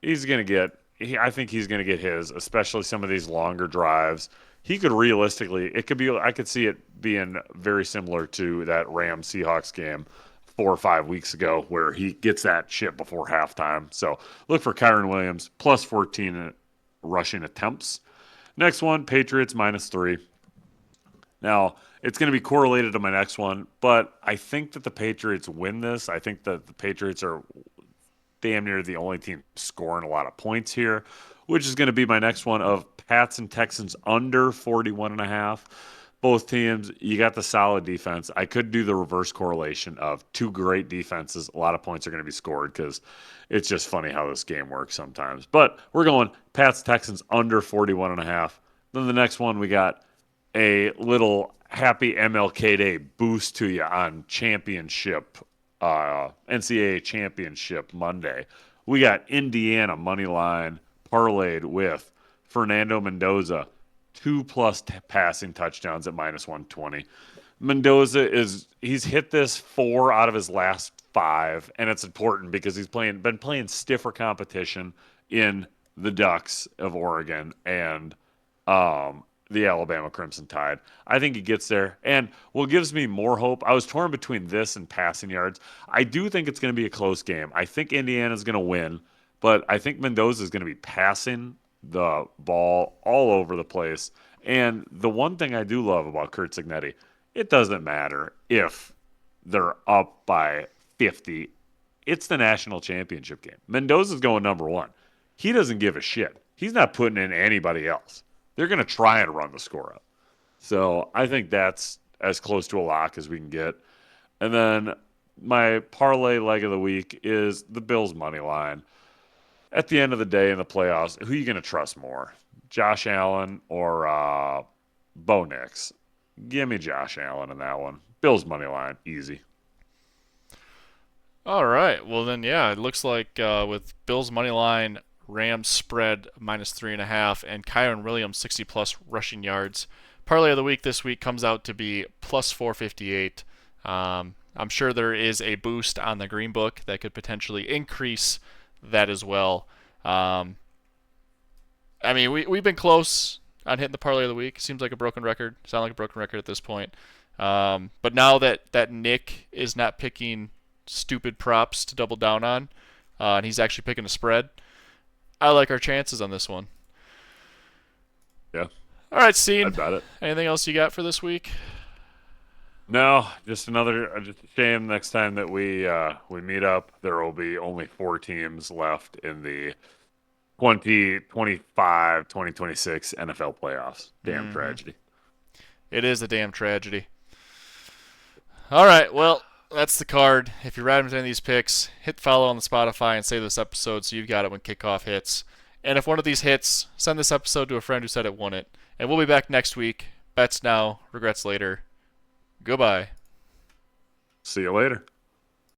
[SPEAKER 2] he's going to get. I think he's going to get his, especially some of these longer drives. He could realistically, it could be. I could see it being very similar to that Rams Seahawks game 4 or 5 weeks ago, where he gets that shit before halftime. So look for Kyron Williams plus 14 rushing attempts. Next one, Patriots minus 3. Now it's going to be correlated to my next one, but I think that the Patriots win this. I think that the Patriots are damn near the only team scoring a lot of points here, which is going to be my next one of Pats and Texans under 41.5. both teams, you got the solid defense. I could do the reverse correlation of two great defenses. A lot of points are going to be scored because it's just funny how this game works sometimes. But we're going Pats Texans under 41.5. Then the next one, we got a little happy MLK Day boost to you on championship, NCAA championship Monday. We got Indiana money line parlayed with Fernando Mendoza, 2+ passing touchdowns at -120. He's hit this 4 out of his last 5, and it's important because he's been playing stiffer competition in the Ducks of Oregon and the Alabama Crimson Tide. I think he gets there. And what gives me more hope, I was torn between this and passing yards. I do think it's going to be a close game. I think Indiana's going to win, but I think Mendoza is going to be passing the ball all over the place. And the one thing I do love about Kurt Signetti, it doesn't matter if they're up by 50. It's the national championship game. Mendoza's going number 1. He doesn't give a shit. He's not putting in anybody else. They're going to try and run the score up. So I think that's as close to a lock as we can get. And then my parlay leg of the week is the Bills money line. At the end of the day in the playoffs, who are you going to trust more? Josh Allen or Bo Nix? Give me Josh Allen in that one. Bills money line, easy.
[SPEAKER 1] All right. Well, then, yeah, it looks like with Bills money line, Rams spread -3.5, and Kyron Williams 60+ rushing yards. Parlay of the week this week comes out to be +458. I'm sure there is a boost on the Green Book that could potentially increase that as well. I mean, we've been close on hitting the parlay of the week. Seems like a broken record. Sound like a broken record at this point. But now that Nick is not picking stupid props to double down on, and he's actually picking a spread, I like our chances on this one.
[SPEAKER 2] Yeah.
[SPEAKER 1] All right, Steen.
[SPEAKER 2] I bet it.
[SPEAKER 1] Anything else you got for this week?
[SPEAKER 2] No, just a shame next time that we meet up, there will be only 4 teams left in the 2025, 2026 NFL playoffs. Damn tragedy.
[SPEAKER 1] It is a damn tragedy. All right, well, that's the card. If you're riding with any of these picks, hit follow on the Spotify and save this episode so you've got it when kickoff hits. And if one of these hits, send this episode to a friend who said it won it. And we'll be back next week. Bets now, regrets later. Goodbye.
[SPEAKER 2] See you later.